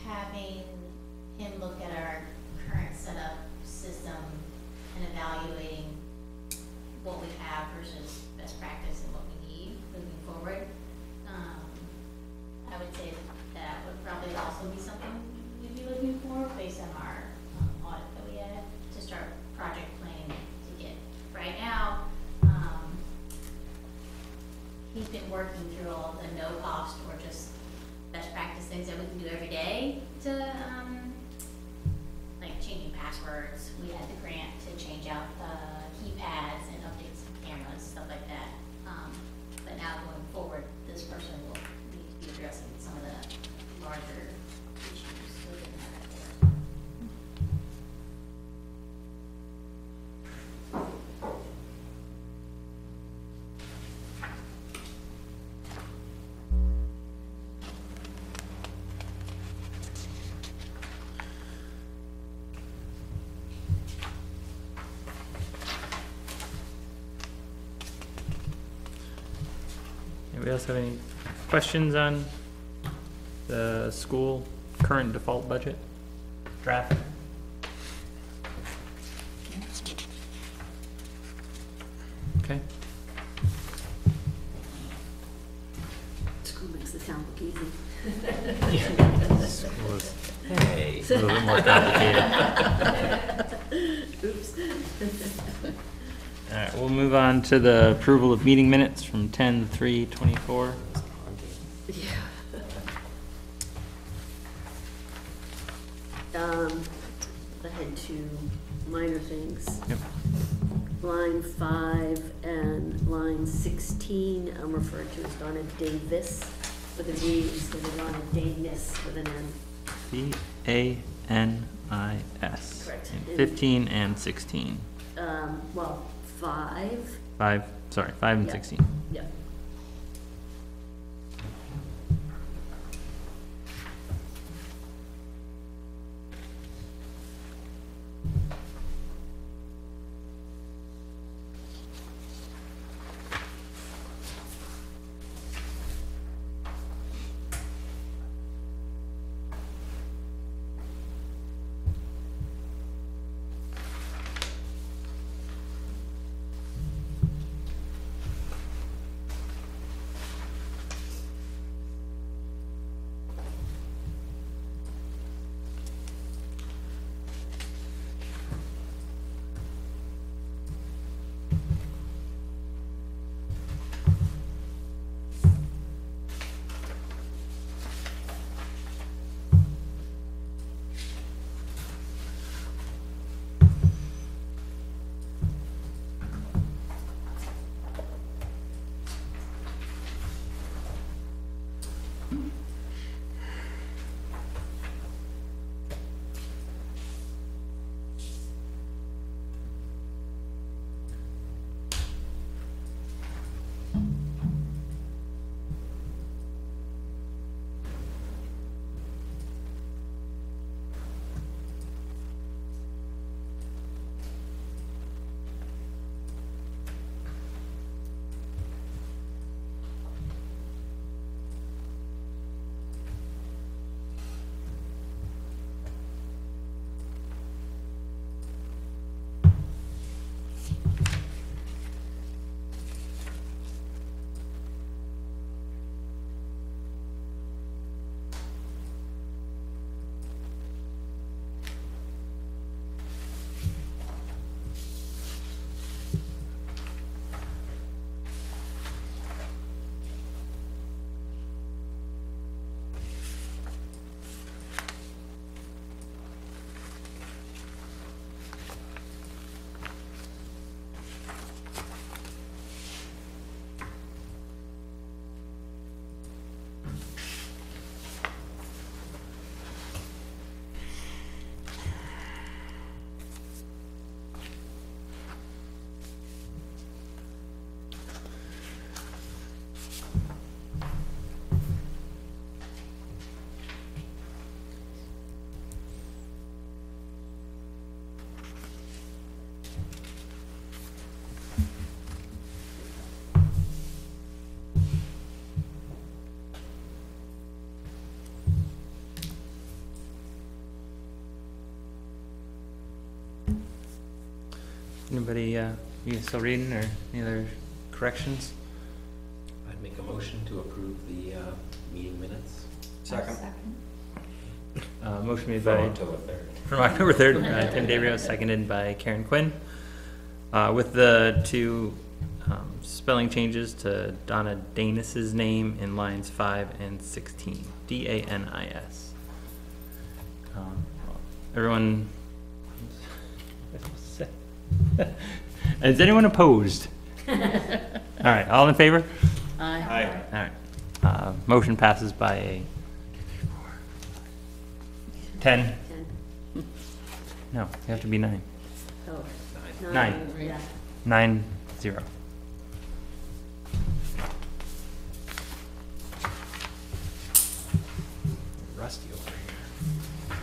S9: having him look at our current setup system and evaluating what we have versus best practice and what we need moving forward. I would say that would probably also be something we'd be looking for based on our audit that we had to start project planning to get. Right now, he's been working through all of the no cost or just best practice things that we can do every day to, like changing passwords. We had the grant to change out the keypads and update some cameras, stuff like that. But now going forward, this person will need to be addressing some of the larger issues within that report.
S1: Anybody else have any questions on the school current default budget draft? Okay.
S6: School makes the town look easy.
S1: School is a little bit more complicated.
S6: Oops.
S1: All right, we'll move on to the approval of meeting minutes from 10/3/24.
S6: Yeah. I had two minor things.
S1: Yep.
S6: Line 5 and line 16, I'm referred to as Donna Davis with a V instead of Donna Davis with an N.
S1: DANIS.
S6: Correct.
S1: And 15 and 16.
S6: Well, 5.
S1: 5 and
S6: Yeah.
S1: 16.
S6: Yep.
S1: Anybody, you still reading or any other corrections?
S5: I'd make a motion to approve the meeting minutes
S8: Second.
S1: Motion made
S5: from
S1: by,
S5: October 3rd.
S1: from October 3rd, Tim DeBrio, seconded by Karen Quinn. With the two spelling changes to Donna Danis's name in lines 5 and 16, D-A-N-I-S. Everyone, is anyone opposed? All right, all in favor?
S10: Aye.
S1: All right, motion passes by a 10.
S6: 10.
S1: No, you have to be 9.
S6: Oh,
S1: 9.
S6: Yeah.
S1: 9-0. Rusty over here.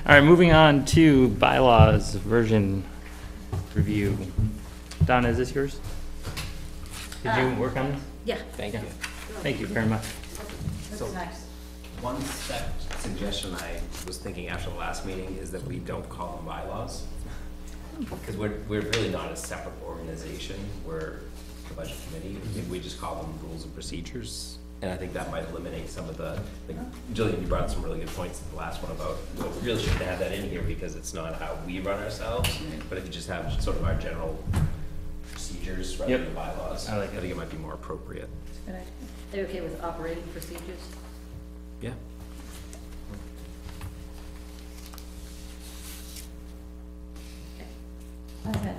S1: All right, moving on to bylaws version review. Donna, is this yours? Did you work on this?
S6: Yeah.
S5: Thank you.
S1: Thank you very much.
S5: So, one suggestion I was thinking after the last meeting is that we don't call them bylaws. Because we're really not a separate organization, we're the budget committee, we just call them rules and procedures. And I think that might eliminate some of the, like, Jillian, you brought up some really good points in the last one about, well, we really shouldn't have that in here because it's not how we run ourselves. But if you just have sort of our general procedures rather
S1: Yep.
S5: than bylaws,
S1: I like it.
S5: think it might be more appropriate.
S10: Good idea.
S6: Are you okay with operating procedures?
S5: Yeah.
S10: I had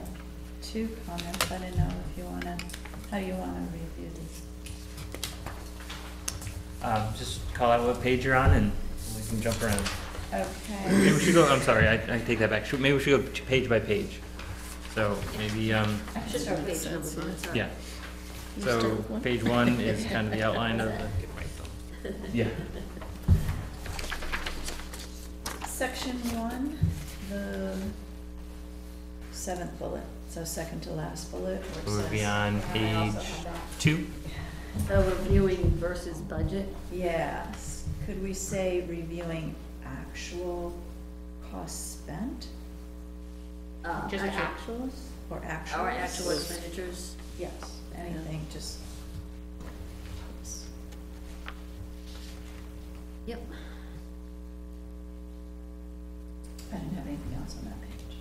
S10: 2 comments. I didn't know if you wanna, how you wanna review these.
S1: Just call out what page you're on and we can jump around.
S10: Okay.
S1: Maybe we should go, I'm sorry, I take that back. Maybe we should go page by page. So maybe,
S10: I
S6: Should
S10: just
S6: start
S10: wrote
S6: page
S10: the
S6: number,
S10: sense,
S6: sorry.
S1: yeah.
S10: You start
S1: So
S10: with one?
S1: page 1 is kind of the outline of the,
S5: Get my thumb.
S1: yeah.
S10: Section 1, the 7th bullet, so second to last bullet. where it
S1: We'll be
S10: says-
S1: on
S6: I also
S1: page
S6: have that.
S1: 2.
S6: So reviewing versus budget.
S10: Yes, could we say reviewing actual costs spent
S4: Just
S6: Actual-
S4: actuals?
S10: or actual?
S6: Our actual expenditures.
S10: Yes, anything, just.
S6: Yep.
S10: I didn't have anything else on that page.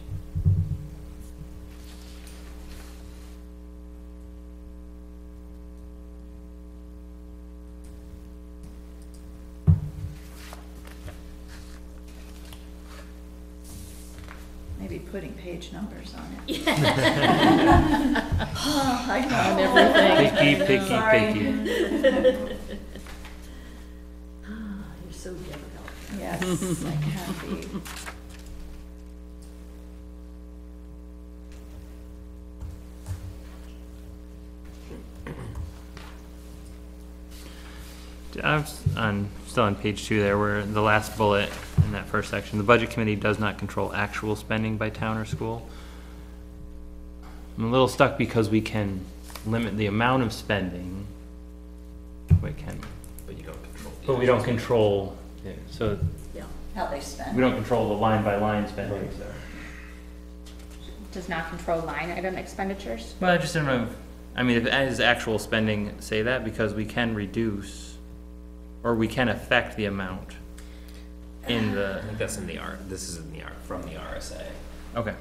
S10: Maybe putting page numbers on it. Oh, I found everything.
S1: Picky,
S10: Sorry.
S1: picky.
S6: You're so difficult.
S10: Yes, I can be.
S1: I'm still on page 2 there, where the last bullet in that first section, the budget committee does not control actual spending by town or school. I'm a little stuck because we can limit the amount of spending. We can,
S5: But you don't control.
S1: but we don't control, so
S6: Yeah.
S10: How they spend.
S1: we don't control the line by line spending, so.
S4: Does not control line item expenditures?
S1: Well, I just don't know, I mean, if as actual spending say that, because we can reduce, or we can affect the amount in
S5: I
S1: the,
S5: think that's in the this is in the from the RSA,
S1: okay.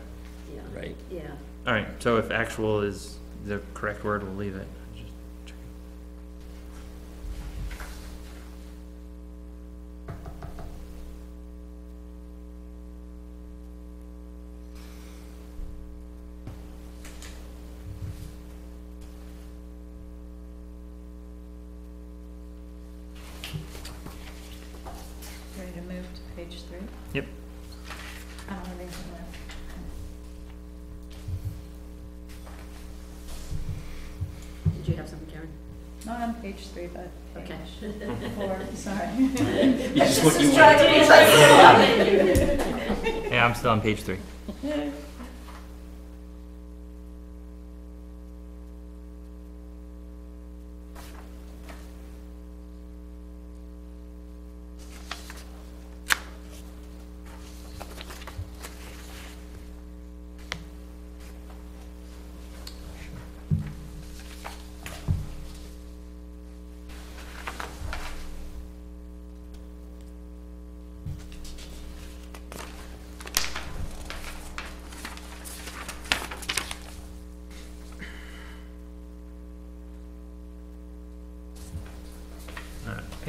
S6: Yeah.
S5: right?
S6: Yeah.
S1: All right, so if actual is the correct word, we'll leave it. Just check.
S10: Ready to move to page 3?
S1: Yep.
S10: I don't have anything left.
S6: Did you have something, Karen?
S10: Not on page 3, but
S6: Okay.
S10: page 4, sorry.
S5: Just what you
S10: Trying to be
S1: Yeah, I'm still on page 3.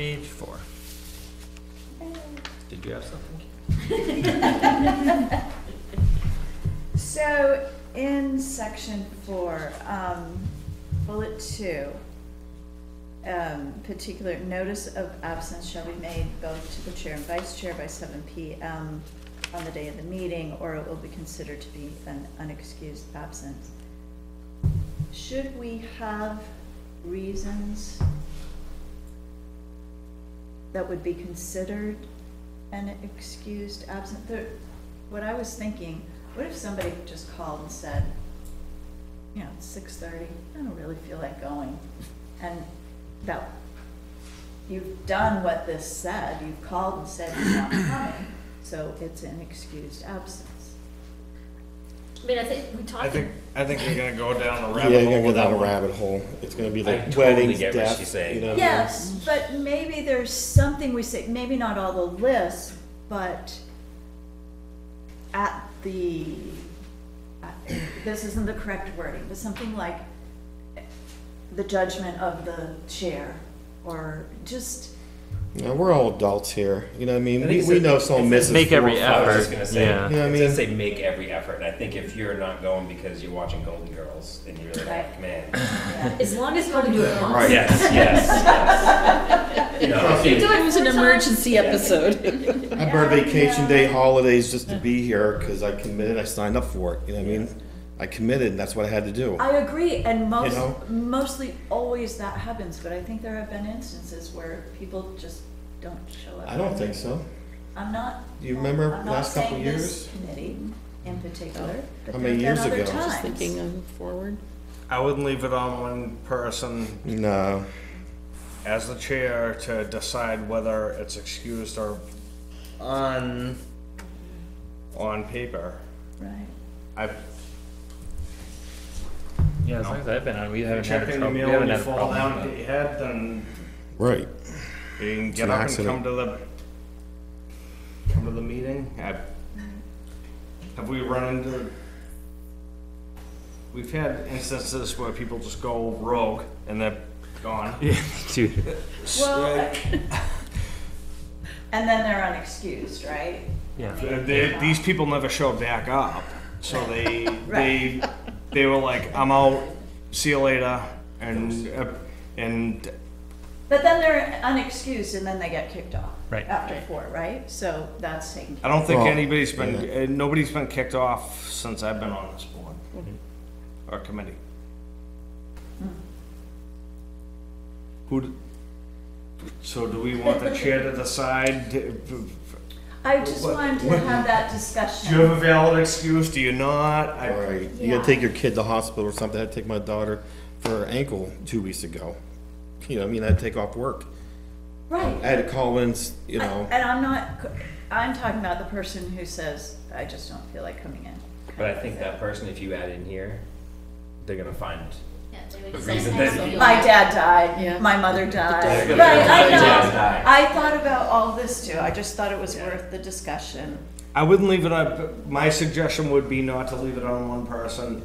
S5: page 4. Did you have something?
S10: So in section 4, bullet 2, particular notice of absence shall be made both to the chair and vice chair by 7 p.m. on the day of the meeting, or it will be considered to be an unexcused absence. Should we have reasons that would be considered an excused absence? What I was thinking, what if somebody just called and said, you know, it's 6:30, I don't really feel like going, and that, you've done what this said, you've called and said you're not coming, so it's an excused absence.
S6: I mean, I think we talked.
S8: I think you're gonna go down a
S3: Yeah,
S8: rabbit
S3: you're
S8: hole
S3: gonna go
S8: with that
S3: down a
S8: one.
S3: rabbit hole. It's gonna be
S5: I
S3: like
S5: totally
S3: weddings,
S5: get what
S3: death,
S5: she's saying.
S3: you know?
S10: Yes, but maybe there's something we say, maybe not all the lists, but at the, this isn't the correct wording, but something like the judgment of the chair, or just,
S3: You know, we're all adults here, you know what I mean?
S5: I think
S3: We
S5: it's-
S3: know someone
S5: it's-
S3: misses
S5: make
S3: 4
S5: every
S3: or 5.
S5: effort. I was just gonna say,
S3: You
S5: yeah.
S3: know what I
S5: It
S3: mean?
S5: does say make every effort, and I think if you're not going because you're watching Golden Girls and you're
S10: Right.
S5: like, man.
S6: As long as you only do it once.
S3: Right.
S5: Yes. You know, if you-
S10: it was an emergency episode.
S3: I burn vacation day, holidays just to be here because I committed, I signed up for it, you know what I mean? I committed, and that's what I had to do.
S10: I agree, and
S3: know?
S10: mostly always that happens, but I think there have been instances where people just don't show up.
S3: I don't think so.
S10: I'm not.
S3: Do you remember
S10: I'm not
S3: last couple
S10: saying
S3: years?
S10: this committee in particular, but
S3: How
S10: there
S3: many
S10: have
S3: years
S10: been other
S3: ago?
S10: times.
S3: Just
S10: thinking
S11: forward.
S8: I wouldn't leave it on one person
S3: No.
S8: as the chair to decide whether it's excused or on paper.
S10: Right.
S8: I've
S1: Yeah, as long as I've been on, we haven't had a
S8: checked an
S1: trouble. We
S8: email
S1: haven't
S8: when you
S1: had a
S8: fall
S1: problem
S8: down,
S1: with
S8: hit your head, then
S3: Right.
S8: you can
S3: It's
S8: get
S3: an
S8: up and
S3: accident.
S8: come to the meeting. Have we run into, we've had instances where people just go rogue and they're gone.
S5: Yeah, dude.
S10: Well, and then they're unexcused, right?
S5: Yeah.
S8: These people never showed back up, so they were like, I'm out, see you later, and
S10: But then they're unexcused and then they get kicked off.
S1: Right.
S10: After 4, right? So that's taken
S8: I
S10: care
S8: don't think
S3: Well,
S8: anybody's been, nobody's been kicked off since I've been on this board or committee. So do we want the chair to decide?
S10: I just wanted to have that discussion.
S8: Do you have a valid excuse? Do you not?
S3: Right. You gotta take your kid to the hospital or something. I had to take my daughter for her ankle 2 weeks ago. You know, what I mean, I had to take off work.
S10: Right.
S3: I had to call in, you know.
S10: And I'm talking about the person who says, I just don't feel like coming in.
S5: But I think that person, if you add in here, they're gonna find
S9: Yeah, they would
S5: the
S9: just
S5: reason
S9: say,
S5: that.
S10: My dad died,
S11: Yeah.
S10: my mother died.
S5: dog.
S10: Right, I
S5: Your dad
S10: know.
S5: died.
S10: I thought about all this too. I just thought it was worth the discussion.
S8: I wouldn't leave it on, my suggestion would be not to leave it on one person.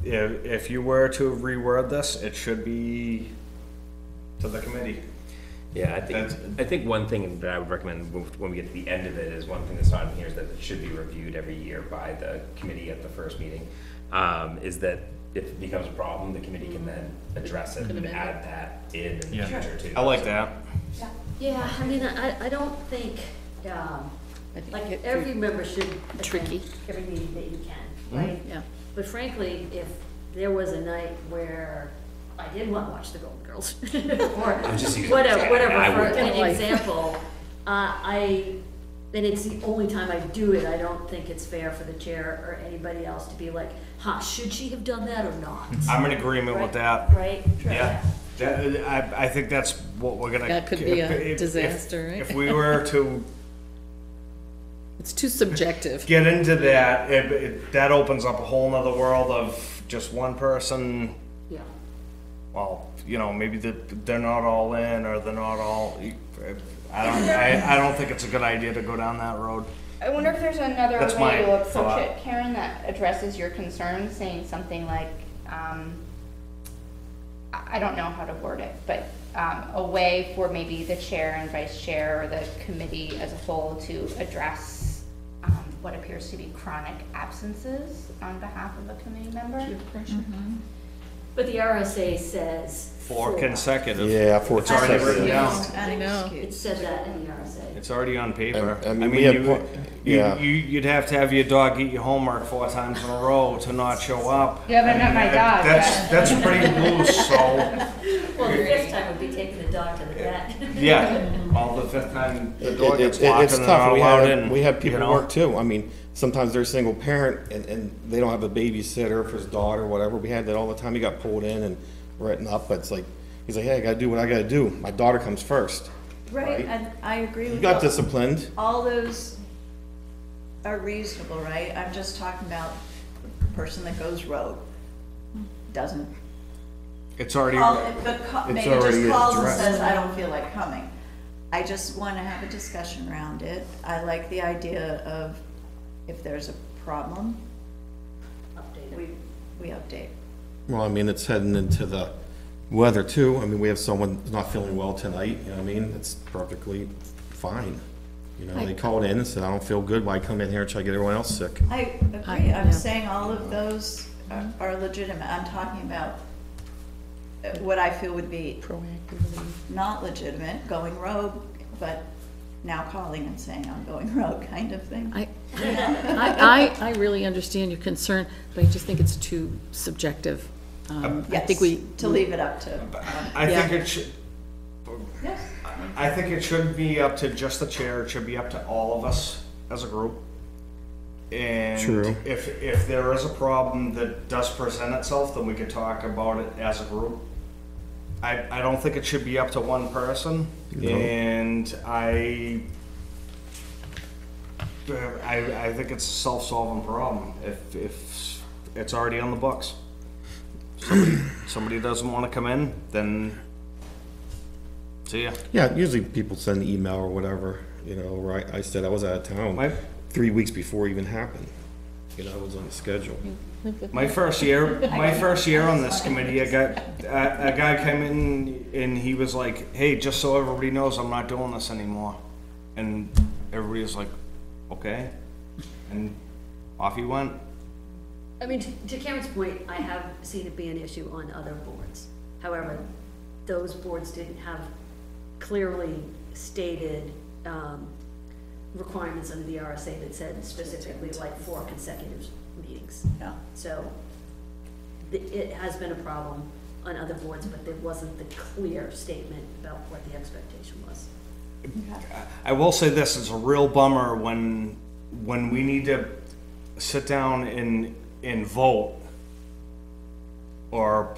S8: If you were to reword this, it should be to the committee.
S5: Yeah, I
S8: That's-
S5: think one thing that I would recommend when we get to the end of it is one thing that's not in here is that it should be reviewed every year by the committee at the first meeting. Is that if it becomes a problem, the committee can then address it and add that in the
S1: Yeah.
S5: future too.
S8: I like that.
S6: Yeah, I mean, I don't think, like, every member should attend
S11: Tricky.
S6: every meeting that you can, right?
S11: Yeah.
S6: But frankly, if there was a night where I did want to watch the Golden Girls, or
S5: I'm just using
S6: whatever,
S5: an example. I
S6: for
S5: would-
S6: an example, and it's the only time I do it, I don't think it's fair for the chair or anybody else to be like, should she have done that or not?
S8: I'm in agreement with that.
S6: Right?
S8: Yeah. I think that's what we're gonna.
S11: That could be a
S8: if-
S11: disaster, right?
S8: If we were to
S11: It's too subjective.
S8: get into that, that opens up a whole nother world of just one person.
S6: Yeah.
S8: Well, you know, maybe they're not all in or they're not all. I don't think it's a good idea to go down that road.
S4: I wonder if there's another
S8: That's
S4: way
S8: my
S4: to approach
S8: thought.
S4: it, Karen, that addresses your concerns, saying something like, I don't know how to word it, but a way for maybe the chair and vice chair or the committee as a whole to address what appears to be chronic absences on behalf of a committee member.
S6: But the RSA says.
S8: 4 consecutive.
S3: Yeah, 4
S8: It's already written
S3: consecutive.
S8: down.
S6: It
S10: Unexcused.
S6: said that in the RSA.
S8: It's already on paper.
S3: I mean, we had, yeah.
S8: You'd have to have your dog eat your homework 4 times in a row to not show up.
S4: You haven't met my dog yet.
S8: That's pretty loose, so,
S6: Well, the 5th time would be taking the dog to the vet.
S8: yeah. All the 5th time the dog gets
S3: It's
S8: locked and they're
S3: tough.
S8: not allowed in.
S3: We had people
S8: you know?
S3: work too. I mean, sometimes they're a single parent and they don't have a babysitter for his daughter or whatever. We had that all the time. He got pulled in and written up, but it's like, he's like, hey, I gotta do what I gotta do. My daughter comes first.
S10: Right,
S3: Right.
S10: and I agree
S3: You
S10: with
S3: got
S10: all-
S3: disciplined.
S10: all those are reasonable, right? I'm just talking about the person that goes rogue, doesn't
S8: It's already,
S10: call, but
S3: It's
S10: maybe
S3: already
S10: just calls and
S3: addressed.
S10: says, I don't feel like coming. I just wanna have a discussion around it. I like the idea of if there's a problem, we update.
S3: Well, I mean, it's heading into the weather too. I mean, we have someone not feeling well tonight, you know what I mean? It's perfectly fine. You know, they called in and said, I don't feel good. Why come in here and try to get everyone else sick?
S10: I agree,
S11: yeah.
S10: I'm saying all of those are legitimate. I'm talking about what I feel would be not legitimate, going rogue, but now calling and saying I'm going rogue kind of thing.
S11: I really understand your concern, but I just think it's too subjective. I
S10: Yes,
S11: think we,
S10: to leave it up to.
S8: I think
S11: Yeah.
S8: it should,
S10: Yes.
S8: I think it should be up to just the chair, it should be up to all of us as a group. And
S3: True.
S8: if there is a problem that does present itself, then we could talk about it as a group. I don't think it should be up to one person,
S3: No.
S8: and I think it's a self-solving problem if it's already on the books. Somebody doesn't wanna come in, then see ya.
S3: Yeah, usually people send an email or whatever, you know, right? I said I was out of town
S8: My-
S3: 3 weeks before it even happened. You know, I was on the schedule.
S8: My first year on this committee, a guy came in and he was like, "Hey, just so everybody knows, I'm not doing this anymore." And everybody was like, "Okay," and off he went.
S6: I mean, to Karen's point, I have seen it be an issue on other boards. However, those boards didn't have clearly stated requirements under the RSA that said specifically like 4 consecutive meetings.
S10: Yeah.
S6: So it has been a problem on other boards, but there wasn't the clear statement about what the expectation was.
S8: I will say this, it's a real bummer when we need to sit down and vote or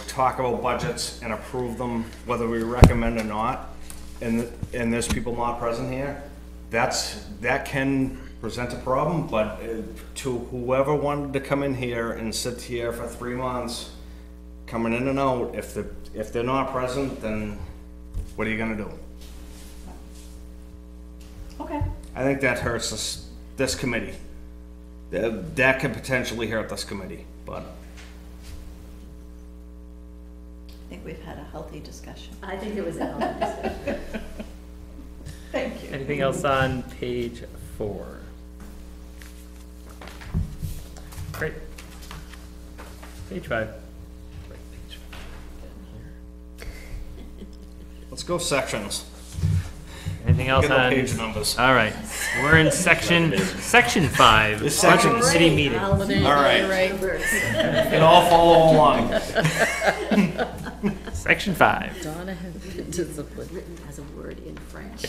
S8: talk about budgets and approve them, whether we recommend or not, and there's people not present here, that can present a problem, but to whoever wanted to come in here and sit here for 3 months, coming in and out, if they're not present, then what are you gonna do?
S10: Okay.
S8: I think that hurts this committee. That could potentially hurt this committee, but
S10: I think we've had a healthy discussion.
S6: I think it was a healthy discussion.
S10: Thank you.
S1: Anything else on page 4? Great. Page 5.
S8: let's go sections.
S1: Anything else
S8: Get the
S1: on?
S8: page numbers.
S1: All right, we're in section 5.
S8: This section-
S1: Budget City meeting.
S8: All right.
S11: right.
S8: You can all follow along.
S1: Section 5.
S11: Donna has discipline.
S6: Written as a word in French.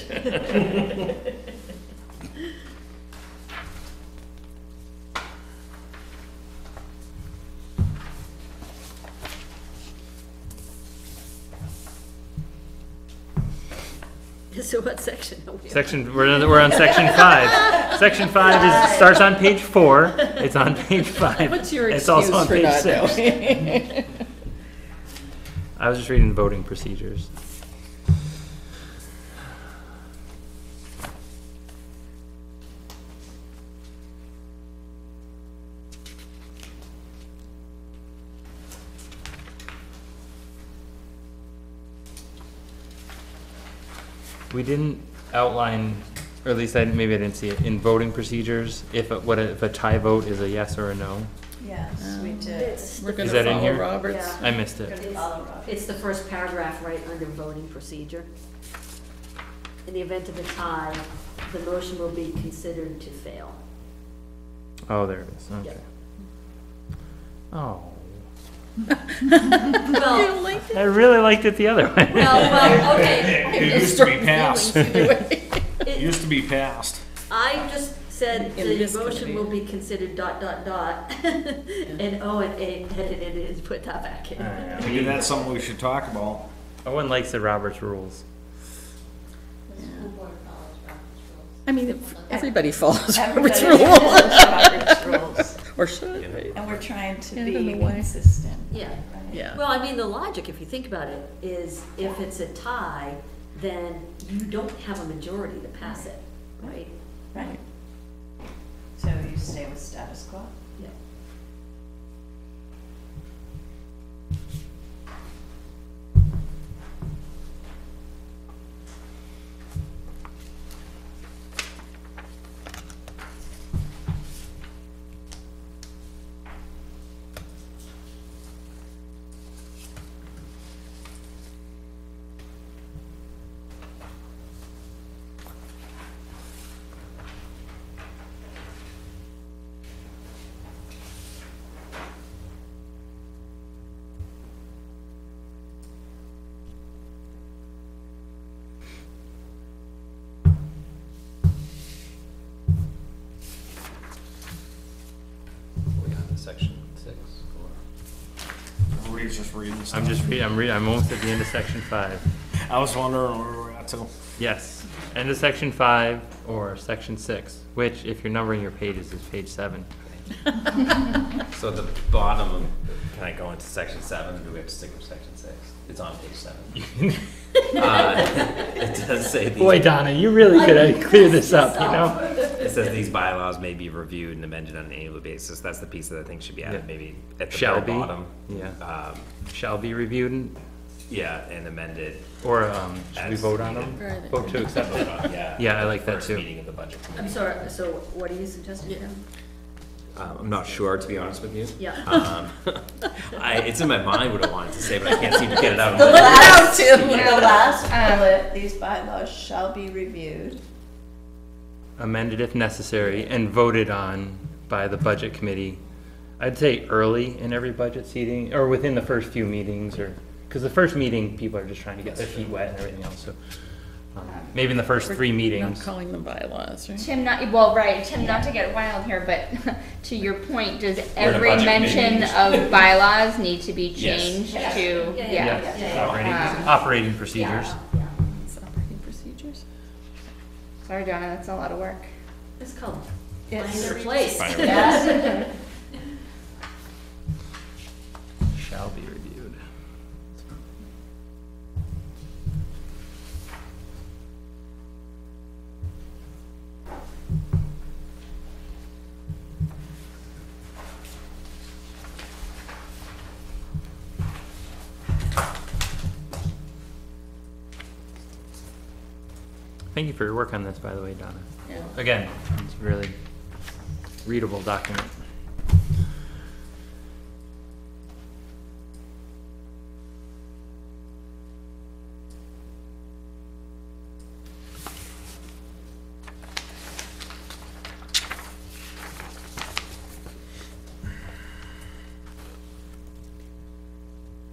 S6: So what section are we on?
S1: Section, we're on section 5. Section 5 starts on page 4. It's on page 5.
S11: What's your
S1: It's also
S11: excuse
S1: on
S11: for
S1: page
S11: not
S1: 6.
S11: knowing?
S1: I was just reading voting procedures. we didn't outline, or at least maybe I didn't see it, in voting procedures, if a tie vote is a yes or a no?
S10: Yes, we did.
S6: It's,
S11: We're
S1: Is
S11: gonna
S1: that in
S11: follow
S1: here?
S11: Roberts.
S6: Yeah.
S1: I missed it.
S10: Gonna follow Roberts.
S6: it's the first paragraph right under voting procedure. In the event of a tie, the motion will be considered to fail.
S1: Oh, there it is, okay.
S6: Yep.
S1: Oh,
S6: Well,
S1: I really liked it the other way.
S6: well, okay.
S8: It used to be passed.
S6: It-
S8: Used to be passed.
S6: I just said
S11: In
S6: the
S11: this
S6: motion
S11: committee.
S6: will be considered ... and Owen edited it and put that back in.
S8: Maybe that's something we should talk about.
S1: Owen likes the Robert's rules.
S9: The school board follows Robert's rules.
S11: I mean, everybody follows Robert's
S10: Everybody
S11: rules,
S10: follows Robert's rules,
S11: or should, right?
S10: and we're trying to
S11: Yeah, in
S10: be
S11: a way.
S10: consistent.
S6: Yeah.
S10: right?
S11: Yeah.
S6: Well, I mean, the logic, if you think about it, is if it's a tie, then you don't have a majority to pass it, right?
S10: Right. So you stay with status quo?
S6: Yeah.
S5: We on to section 6 or?
S8: Everybody's just reading stuff.
S1: I'm almost at the end of section 5.
S8: I was wondering where we're at too.
S1: Yes, end of section 5 or section 6, which, if you're numbering your pages, is page 7.
S5: So at the bottom, can I go into section 7, or do we have to stick with section 6? It's on page 7. It does say these.
S1: Boy, Donna, you really could clear this up, you know?
S5: It says these bylaws may be reviewed and amended on an annual basis. That's the piece that I think should be added,
S1: Yeah.
S5: maybe at the
S1: Shall
S5: very
S1: be.
S5: bottom.
S1: Yeah. Shall be reviewed,
S5: Yeah, and amended.
S1: or should we
S5: As
S1: vote on
S5: needed.
S1: them? Vote to accept
S5: Vote
S1: it.
S5: on, yeah.
S1: Yeah, I like that
S5: First
S1: too.
S5: meeting of the budget
S6: I'm
S5: committee.
S6: sorry, so what are you suggesting, Jim?
S5: I'm not sure, to be honest with you.
S6: Yeah.
S5: It's in my mind what I wanted to say, but I can't seem to get it out.
S10: The last bullet, these bylaws shall be reviewed.
S1: Amended if necessary and voted on by the budget committee. I'd say early in every budget seating, or within the first few meetings, or, because the first meeting, people are just trying to get their feet wet and everything else, so. Maybe in the first 3
S11: Not
S1: meetings.
S11: calling them bylaws, right?
S4: Tim, not to get wild here, but to your point, does every
S5: budget
S4: mention
S5: meetings.
S4: of bylaws need to be
S5: Yes.
S4: changed to,
S6: Yeah.
S1: Yes, operating procedures.
S11: It's operating procedures.
S4: Sorry, Donna, that's a lot of work.
S6: It's called
S10: It's-
S6: find or place.
S5: Find or
S10: Yes.
S1: Shall be reviewed. Thank you for your work on this, by the way, Donna.
S11: Yeah.
S1: Again, it's a really readable document.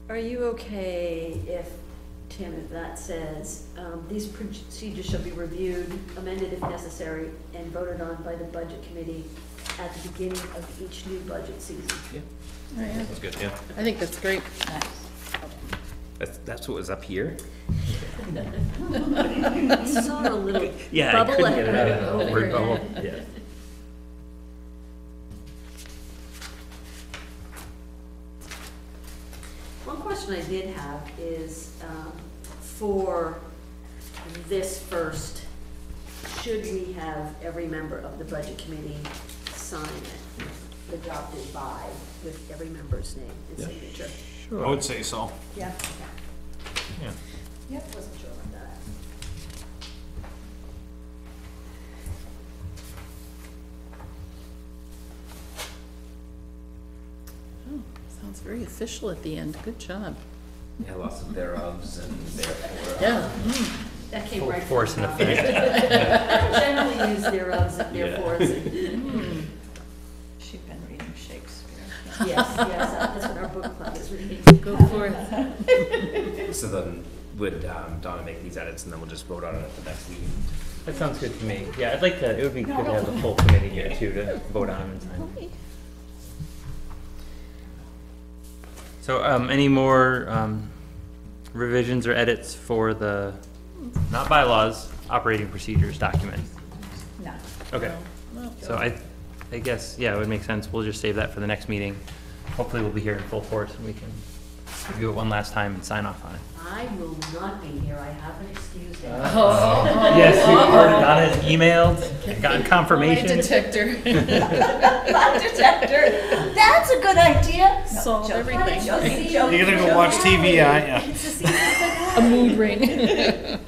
S6: Are you okay if, Tim, if that says, these procedures shall be reviewed, amended if necessary, and voted on by the budget committee at the beginning of each new budget season?
S11: Oh, yeah.
S5: That's good, yeah.
S11: I think that's great.
S5: That's what was up here?
S6: I saw a little
S5: Yeah, I
S6: bubble
S5: couldn't get it out of the
S6: over
S5: word
S6: it.
S5: bubble. Yeah.
S6: One question I did have is, for this first, should we have every member of the budget committee sign it, adopted by, with every member's name and
S5: Yeah.
S6: signature?
S8: I would say so.
S6: Yeah.
S1: Yeah.
S6: Yep, wasn't sure about that.
S11: Sounds very official at the end. Good job.
S5: Yeah, lots of thereofs and therefore.
S11: Yeah.
S6: That came
S1: Full
S6: right from
S1: force and
S6: the mouth.
S1: effect.
S6: Generally use thereofs and
S5: Yeah.
S6: therefores.
S10: She's been reading Shakespeare.
S6: Yes, that's what our book club is reading.
S11: Go forth.
S5: So then, would Donna make these edits and then we'll just vote on it at the next meeting?
S1: That sounds good to me. Yeah, I'd like to, it would be good to have the full committee here too, to vote on and sign. So, any more, revisions or edits for the, not bylaws, operating procedures document?
S10: No.
S1: Okay, so I guess, yeah, it would make sense, we'll just save that for the next meeting. Hopefully we'll be here in full force and we can review it one last time and sign off on it.
S6: I will not be here, I have an excuse day.
S1: Yes, you've heard it, Donna's emailed, gotten
S11: Lie
S1: confirmation.
S11: detector.
S10: Lie detector, that's a good idea.
S11: Solve everything.
S8: You're gonna go watch TV, aren't you?
S11: A mood ring.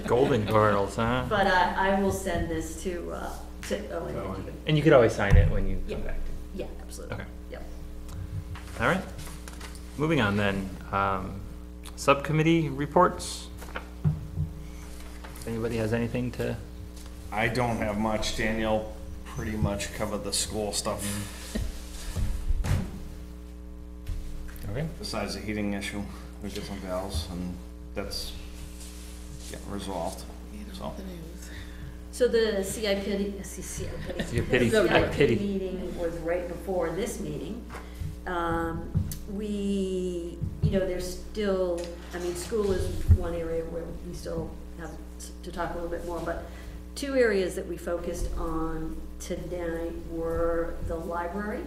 S1: Golden girls, huh?
S6: But I will send this to Ellen.
S1: And you could always sign it when you
S6: Yeah.
S1: come back.
S6: Yeah, absolutely.
S1: Okay.
S6: Yep.
S1: All right, moving on then. Subcommittee reports. If anybody has anything to,
S8: I don't have much. Danielle pretty much covered the school stuff,
S1: okay,
S8: besides the heating issue. We did some valves, and that's getting resolved, so.
S6: So the CIP
S1: pity.
S6: meeting was right before this meeting. There's still, school is one area where we still have to talk a little bit more, but two areas that we focused on tonight were the library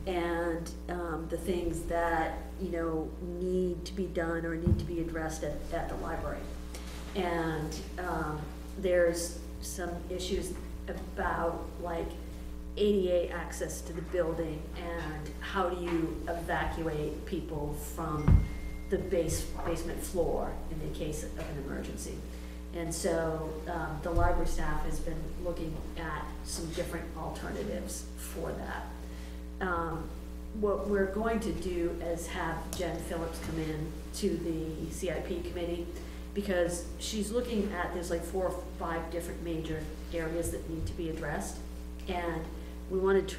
S6: and the things that, need to be done or need to be addressed at the library. And there's some issues about like ADA access to the building and how do you evacuate people from the basement floor in the case of an emergency. And so the library staff has been looking at some different alternatives for that. What we're going to do is have Jen Phillips come in to the CIP committee because she's looking at, there's like 4 or 5 different major areas that need to be addressed. And we wanted to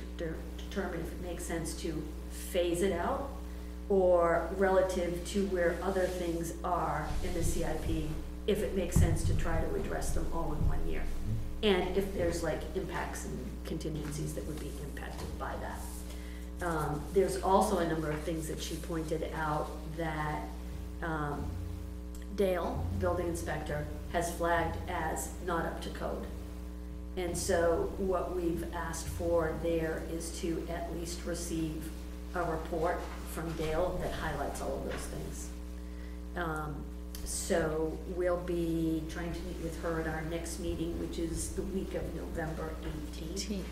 S6: determine if it makes sense to phase it out or relative to where other things are in the CIP, if it makes sense to try to address them all in 1 year. And if there's like impacts and contingencies that would be impacted by that. There's also a number of things that she pointed out that Dale, building inspector, has flagged as not up to code. And so what we've asked for there is to at least receive a report from Dale that highlights all of those things. So we'll be trying to meet with her at our next meeting, which is the week of November 18th.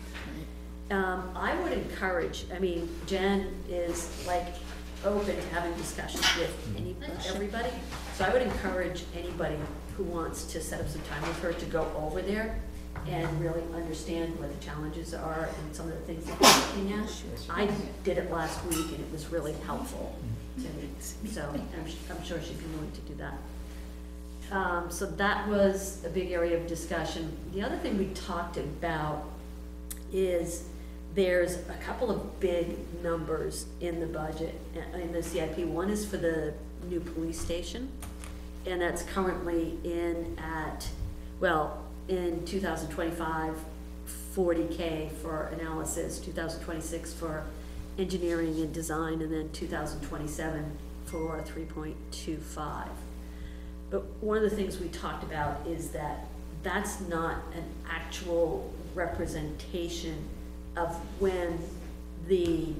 S6: I would encourage, Jen is like open to having discussions with everybody. So I would encourage anybody who wants to set up some time with her to go over there and really understand what the challenges are and some of the things that we're looking at. I did it last week and it was really helpful to me. So I'm sure she'd be willing to do that. So that was a big area of discussion. The other thing we talked about is there's a couple of big numbers in the budget, in the CIP. One is for the new police station, and that's currently in 2025, 40K for analysis, 2026 for engineering and design, and then 2027 for 3.25. But one of the things we talked about is that that's not an actual representation of when the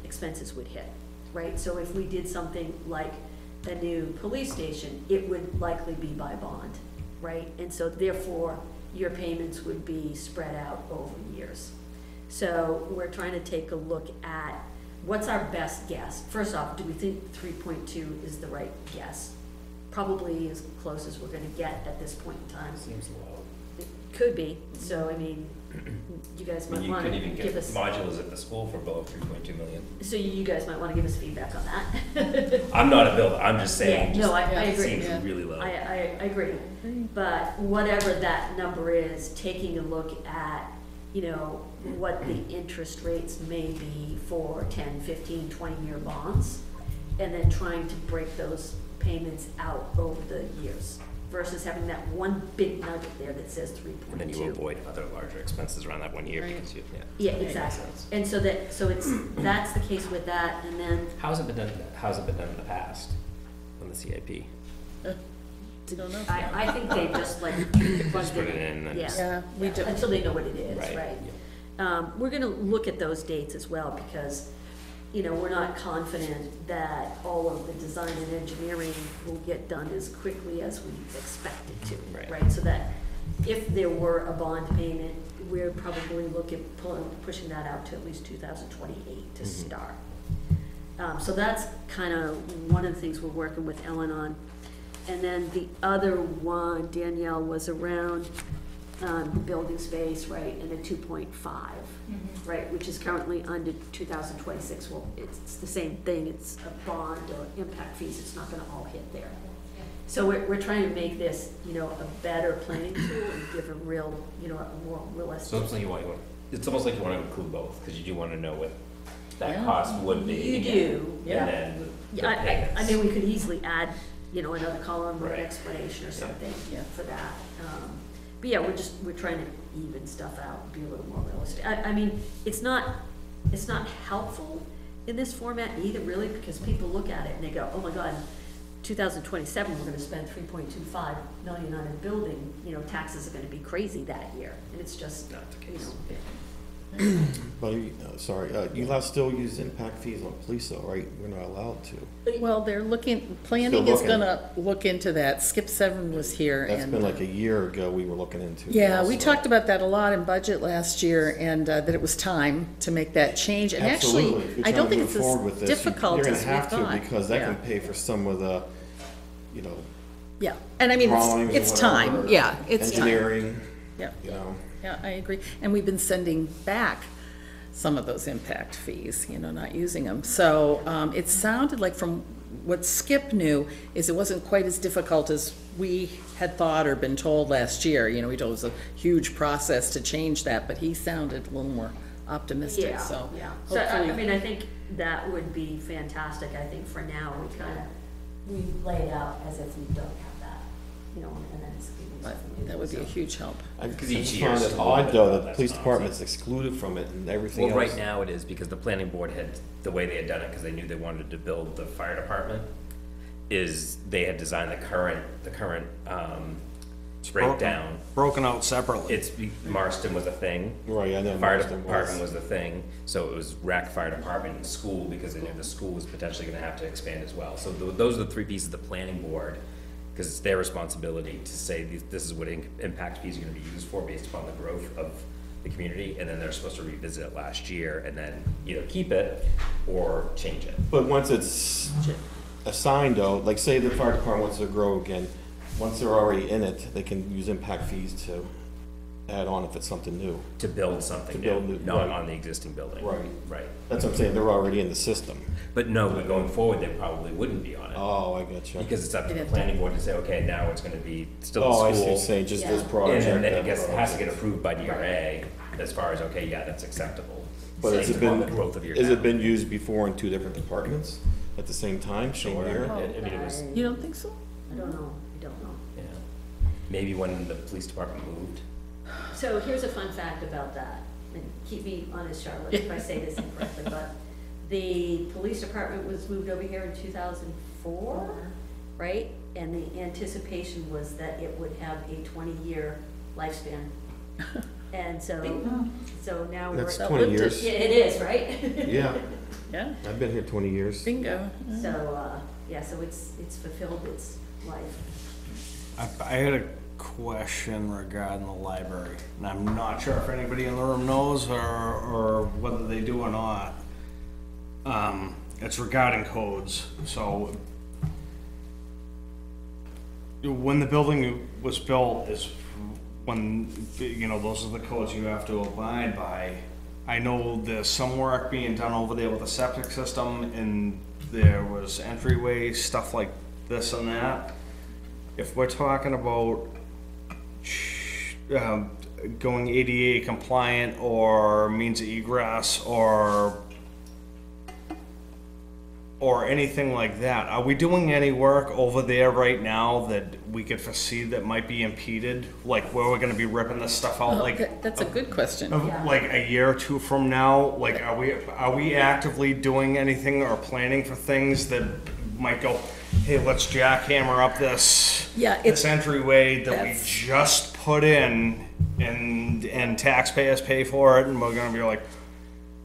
S6: expenses would hit, right? So if we did something like a new police station, it would likely be by bond, right? And so therefore, your payments would be spread out over years. So we're trying to take a look at what's our best guess. First off, do we think 3.2 is the right guess? Probably as close as we're gonna get at this point in time.
S5: Seems low.
S6: could be, so, I mean, you guys
S5: I mean,
S6: might
S5: you
S6: wanna
S5: could even
S6: give
S5: get
S6: us,
S5: modulars at the school for below 3.2 million.
S6: so you guys might wanna give us feedback on that.
S5: I'm not a builder, I'm just saying,
S6: Yeah, no, I
S5: it
S6: agree.
S5: seems
S11: Yeah.
S5: really low.
S6: I agree, but whatever that number is, taking a look at, you know, what the interest rates may be for 10, 15, 20-year bonds, and then trying to break those payments out over the years, versus having that one big nugget there that says 3.2.
S5: And then you avoid other larger expenses around that 1 year
S11: Right.
S5: because you, yeah.
S6: Yeah, exactly, and so that's the case with that, and then,
S5: How's it been done in the past on the CIP?
S11: Don't know.
S6: I think they just like.
S5: Just put it in and.
S11: Yeah, we do.
S6: Until they know what it is,
S5: Right,
S6: right? We're gonna look at those dates as well, because, you know, we're not confident that all of the design and engineering will get done as quickly as we expect it to,
S5: Right.
S6: right? So that if there were a bond payment, we're probably looking, pushing that out to at least 2028 to start. So that's kind of one of the things we're working with Ellen on. And then the other one, Danielle, was around building space, right, and a 2.5, right, which is currently under 2026. Well, it's the same thing, it's a bond or impact fees, it's not gonna all hit there. So we're trying to make this, you know, a better planning tool and give a real, you know, a more realistic.
S5: So it's like it's almost like you want to include both, because you do want to know what that
S11: Yeah.
S5: cost would be.
S6: You do, yeah.
S5: And then the
S6: Yeah, I
S5: payments.
S6: mean, we could easily add, you know, another column with
S5: Right.
S6: an explanation or something
S11: Yeah.
S6: for that. But yeah, we're trying to even stuff out, and be a little more realistic. I mean, it's not helpful in this format either, really, because people look at it and they go, oh my God, 2027, we're gonna spend 3.25 million on a building, you know, taxes are gonna be crazy that year, and it's just,
S5: Not the
S6: you
S5: case.
S6: know.
S3: But, you allowed still use impact fees on police though, right? We're not allowed to.
S11: Well, they're planning
S3: Still
S11: is
S3: looking.
S11: gonna look into that. Skip Seven was here
S3: That's
S11: and.
S3: been like a year ago we were looking into.
S11: Yeah, we
S3: also.
S11: talked about that a lot in budget last year, and that it was time to make that change. And actually,
S3: Absolutely. If you're
S11: I don't
S3: trying to
S11: think
S3: move
S11: it's as
S3: forward with this,
S11: difficult
S3: you're
S11: as
S3: gonna
S11: we
S3: have to,
S11: thought.
S3: because that
S11: Yeah.
S3: can pay for some of the, you know,
S11: Yeah, and I mean,
S3: drawings or
S11: it's
S3: whatever,
S11: time,
S3: or
S11: yeah, it's time.
S3: engineering,
S11: Yeah,
S3: you know.
S11: yeah, I agree. And we've been sending back some of those impact fees, you know, not using them. So it sounded like from what Skip knew is it wasn't quite as difficult as we had thought or been told last year. You know, we told it was a huge process to change that, but he sounded a little more optimistic,
S6: Yeah,
S11: so.
S6: yeah. So, I
S11: hopefully-
S6: mean, I think that would be fantastic. I think for now, we lay it out as if we don't have that, you know, and then it's.
S11: But that would be a huge help.
S3: I
S5: Because
S3: just
S5: each year
S3: find
S5: is
S3: it
S5: a little
S3: odd
S5: bit
S3: though,
S5: about
S3: that the
S5: that
S3: police
S5: policy.
S3: department's excluded from it and everything
S5: Well,
S3: else.
S5: right now it is, because the planning board had, the way they had done it, because they knew they wanted to build the fire department, is they had designed the current breakdown.
S8: Broken out separately.
S5: It's, Marston was a thing.
S3: Right, I know.
S5: Fire
S3: Marston
S5: department was the thing, so it was rec, fire department, and school, because they knew the school was potentially gonna have to expand as well. So those are the three pieces of the planning board, because it's their responsibility to say, this is what impact fees are gonna be used for based upon the growth of the community, and then they're supposed to revisit it last year, and then either keep it or change it.
S3: But once it's assigned though, like say the fire department wants to grow again, once they're already in it, they can use impact fees to add on if it's something new.
S5: To build something
S3: To build
S5: new,
S3: new-
S5: not
S3: right.
S5: on the existing building.
S3: Right.
S5: Right.
S3: That's what I'm saying, they're already in the system.
S5: But no, but going forward, they probably wouldn't be on it.
S3: Oh, I get you.
S5: Because it's up to the planning board to say, okay, now it's gonna be still the
S3: Oh,
S5: school.
S3: I see what you're saying, just this
S6: Yeah.
S3: project.
S5: And then
S3: that
S5: it gets, it has to get
S3: project.
S5: approved by DRA as far as, okay, yeah, that's acceptable.
S3: But has
S5: Based
S3: it
S5: upon
S3: been,
S5: the growth of your
S3: has it
S5: town.
S3: been used before in two different departments at the same time, same
S5: Sure.
S3: year?
S5: I mean, it was,
S11: You don't think so?
S6: I don't know.
S5: yeah, maybe when the police department moved.
S6: So here's a fun fact about that, and keep me honest, Charlotte, if I say this incorrectly, but the police department was moved over here in 2004, right? And the anticipation was that it would have a 20-year lifespan. And so now we're.
S3: That's 20 years.
S6: Yeah, it is, right?
S3: Yeah,
S11: Yeah,
S3: I've been here 20 years.
S11: bingo.
S6: So, yeah, so it's fulfilled its life.
S8: I had a question regarding the library, and I'm not sure if anybody in the room knows or whether they do or not. It's regarding codes, so when the building was built, as when, you know, those are the codes you have to abide by. I know there's some work being done over there with the septic system, and there was entryway, stuff like this and that. If we're talking about going ADA compliant or means of egress or anything like that, are we doing any work over there right now that we could foresee that might be impeded? Like where we're gonna be ripping this stuff out, like
S11: That's a good question.
S8: like a year or two from now? Like are we actively doing anything or planning for things that might go, hey, let's jackhammer up this
S11: Yeah,
S8: this entryway that we
S11: that's-
S8: just put in and taxpayers pay for it, and we're gonna be like,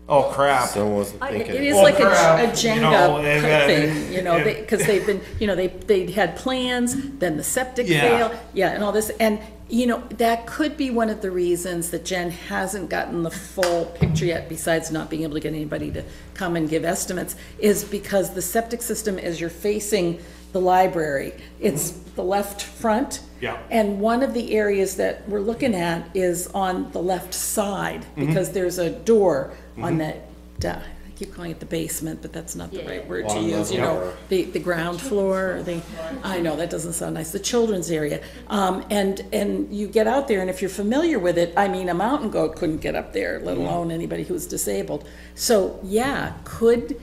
S8: oh crap.
S3: So wasn't thinking.
S11: It is
S8: Well,
S11: like a
S8: crap, you know,
S11: Jenga
S8: and-
S11: thing, you know, because they've been, you know, they had plans, then the septic
S8: Yeah.
S11: failed, yeah, and all this, and, you know, that could be one of the reasons that Jen hasn't gotten the full picture yet, besides not being able to get anybody to come and give estimates, is because the septic system, as you're facing the library, it's the left front.
S8: Yeah.
S11: And one of the areas that we're looking at is on the left side, because there's a door on that, I keep calling it the basement, but that's not the right word to
S3: On the
S11: use, you know,
S3: floor.
S11: the ground floor, or I know, that doesn't sound nice, the children's area. And you get out there, and if you're familiar with it, I mean, a mountain goat couldn't get up there, let alone anybody who's disabled. So, yeah, could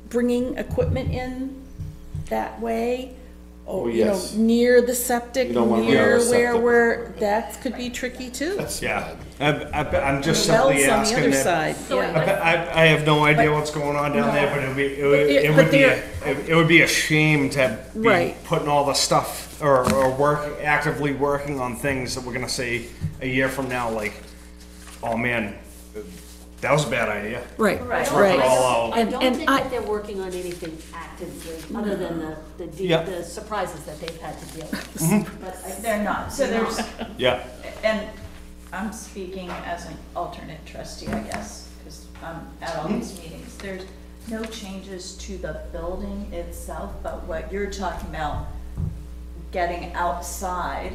S11: bringing equipment in that way, or, you know,
S3: yes.
S11: near the septic,
S3: You don't wanna be on
S11: near
S3: the
S11: where
S3: septic.
S11: we're, that could be tricky too.
S8: Yeah, I'm just
S11: The wells
S8: simply
S11: on the
S8: asking
S11: other
S8: that.
S11: side, yeah.
S8: I have no idea what's going on down there, but it would be a shame to be
S11: Right.
S8: putting all the stuff or actively working on things that we're gonna say a year from now, like, oh man, that was a bad idea.
S11: Right,
S8: Let's work it
S11: right.
S8: all out.
S6: I don't
S11: And
S6: think that they're working on anything actively, other than
S8: Yeah.
S6: the surprises that they've had to deal with.
S8: Mm-hmm.
S6: But I,
S10: They're not, so there's,
S8: Yeah,
S10: and I'm speaking as an alternate trustee, I guess, because I'm at all these meetings. There's no changes to the building itself, but what you're talking about, getting outside,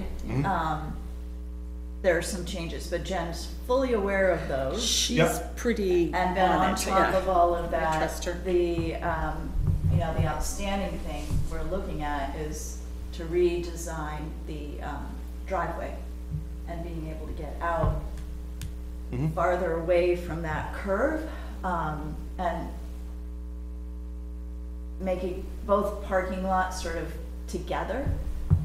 S10: there are some changes, but Jen's fully aware of those.
S11: She's
S8: Yep.
S11: pretty
S10: And then on
S11: it,
S10: top
S11: yeah.
S10: of all of that,
S11: trust her.
S10: the, you know, the outstanding thing we're looking at is to redesign the driveway and being able to get out farther away from that curve, and making both parking lots sort of together.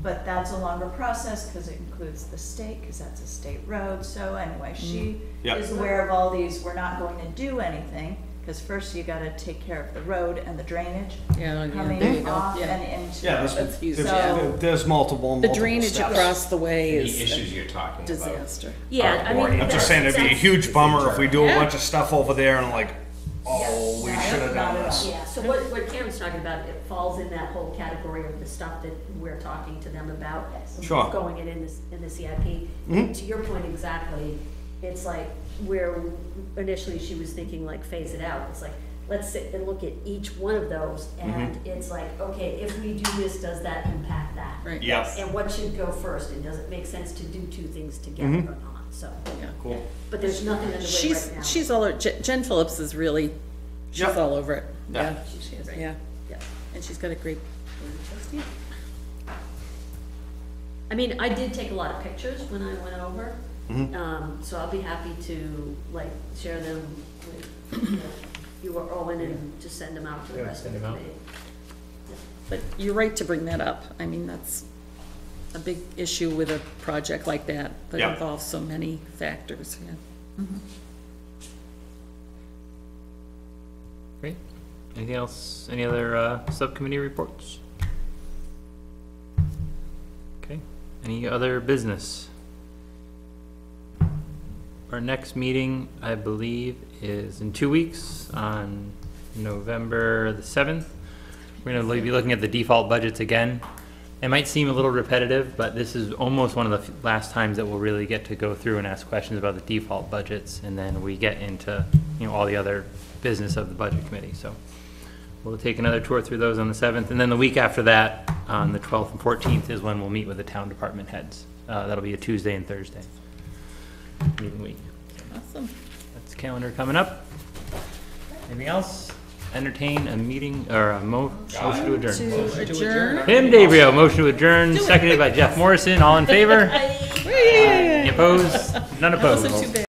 S10: But that's a longer process because it includes the state, because that's a state road. So anyway, she
S8: Yeah.
S10: is aware of all these. We're not going to do anything, because first you gotta take care of the road and the drainage
S11: Yeah, there you
S10: coming
S11: go,
S10: off
S11: yeah.
S10: and into.
S8: yeah,
S11: That's huge.
S8: there's multiple
S11: The drainage
S8: steps.
S11: across the way
S5: The
S11: is
S5: issues
S11: a
S5: you're talking about.
S11: disaster.
S6: yeah, I mean.
S8: I'm just saying it'd be a huge bummer if we do a
S11: Yeah.
S8: bunch of stuff over there and like, oh, we
S10: Yeah,
S8: should have
S10: not
S8: done
S10: at
S8: this.
S10: all.
S6: Yeah, so what Karen's talking about, it falls in that whole category of the stuff that we're talking to them about.
S8: Sure.
S6: Going in the CIP. To your point exactly, it's like where initially she was thinking like phase it out. It's like, let's sit and look at each one of those, and it's like, okay, if we do this, does that impact that?
S11: Right.
S8: Yeah.
S6: And what should go first, and does it make sense to do two things together or not, so.
S8: Cool.
S6: But there's nothing in the way right now.
S11: She's all, Jen Phillips is really, she's
S8: Yep.
S11: all over it.
S8: Yeah.
S6: She is, right?
S11: Yeah,
S6: Yeah.
S11: and she's got a great board of trustees.
S6: I mean, I did take a lot of pictures when I went over, so I'll be happy to like share them with you or Owen and just send them out to the rest of the
S1: send them out.
S6: committee.
S11: But you're right to bring that up. I mean, that's a big issue with a project like that, that
S8: Yeah.
S11: involves so many factors, yeah.
S1: Great. Anything else? Any other subcommittee reports? Okay. Any other business? Our next meeting, I believe, is in 2 weeks on November the 7th. We're going to be looking at the default budgets again. It might seem a little repetitive, but this is almost one of the last times that we'll really get to go through and ask questions about the default budgets, and then we get into, all the other business of the budget committee. So we'll take another tour through those on the 7th, and then the week after that, on the 12th and 14th, is when we'll meet with the town department heads. That'll be a Tuesday and Thursday. meeting week.
S11: Awesome.
S1: That's calendar coming up. Anything else? Entertain a meeting, or a motion to adjourn.
S11: To adjourn.
S1: Tim DeBrio, motion to adjourn, seconded by Jeff Morrison. All in favor? Any opposed? None opposed.
S11: Wasn't too bad.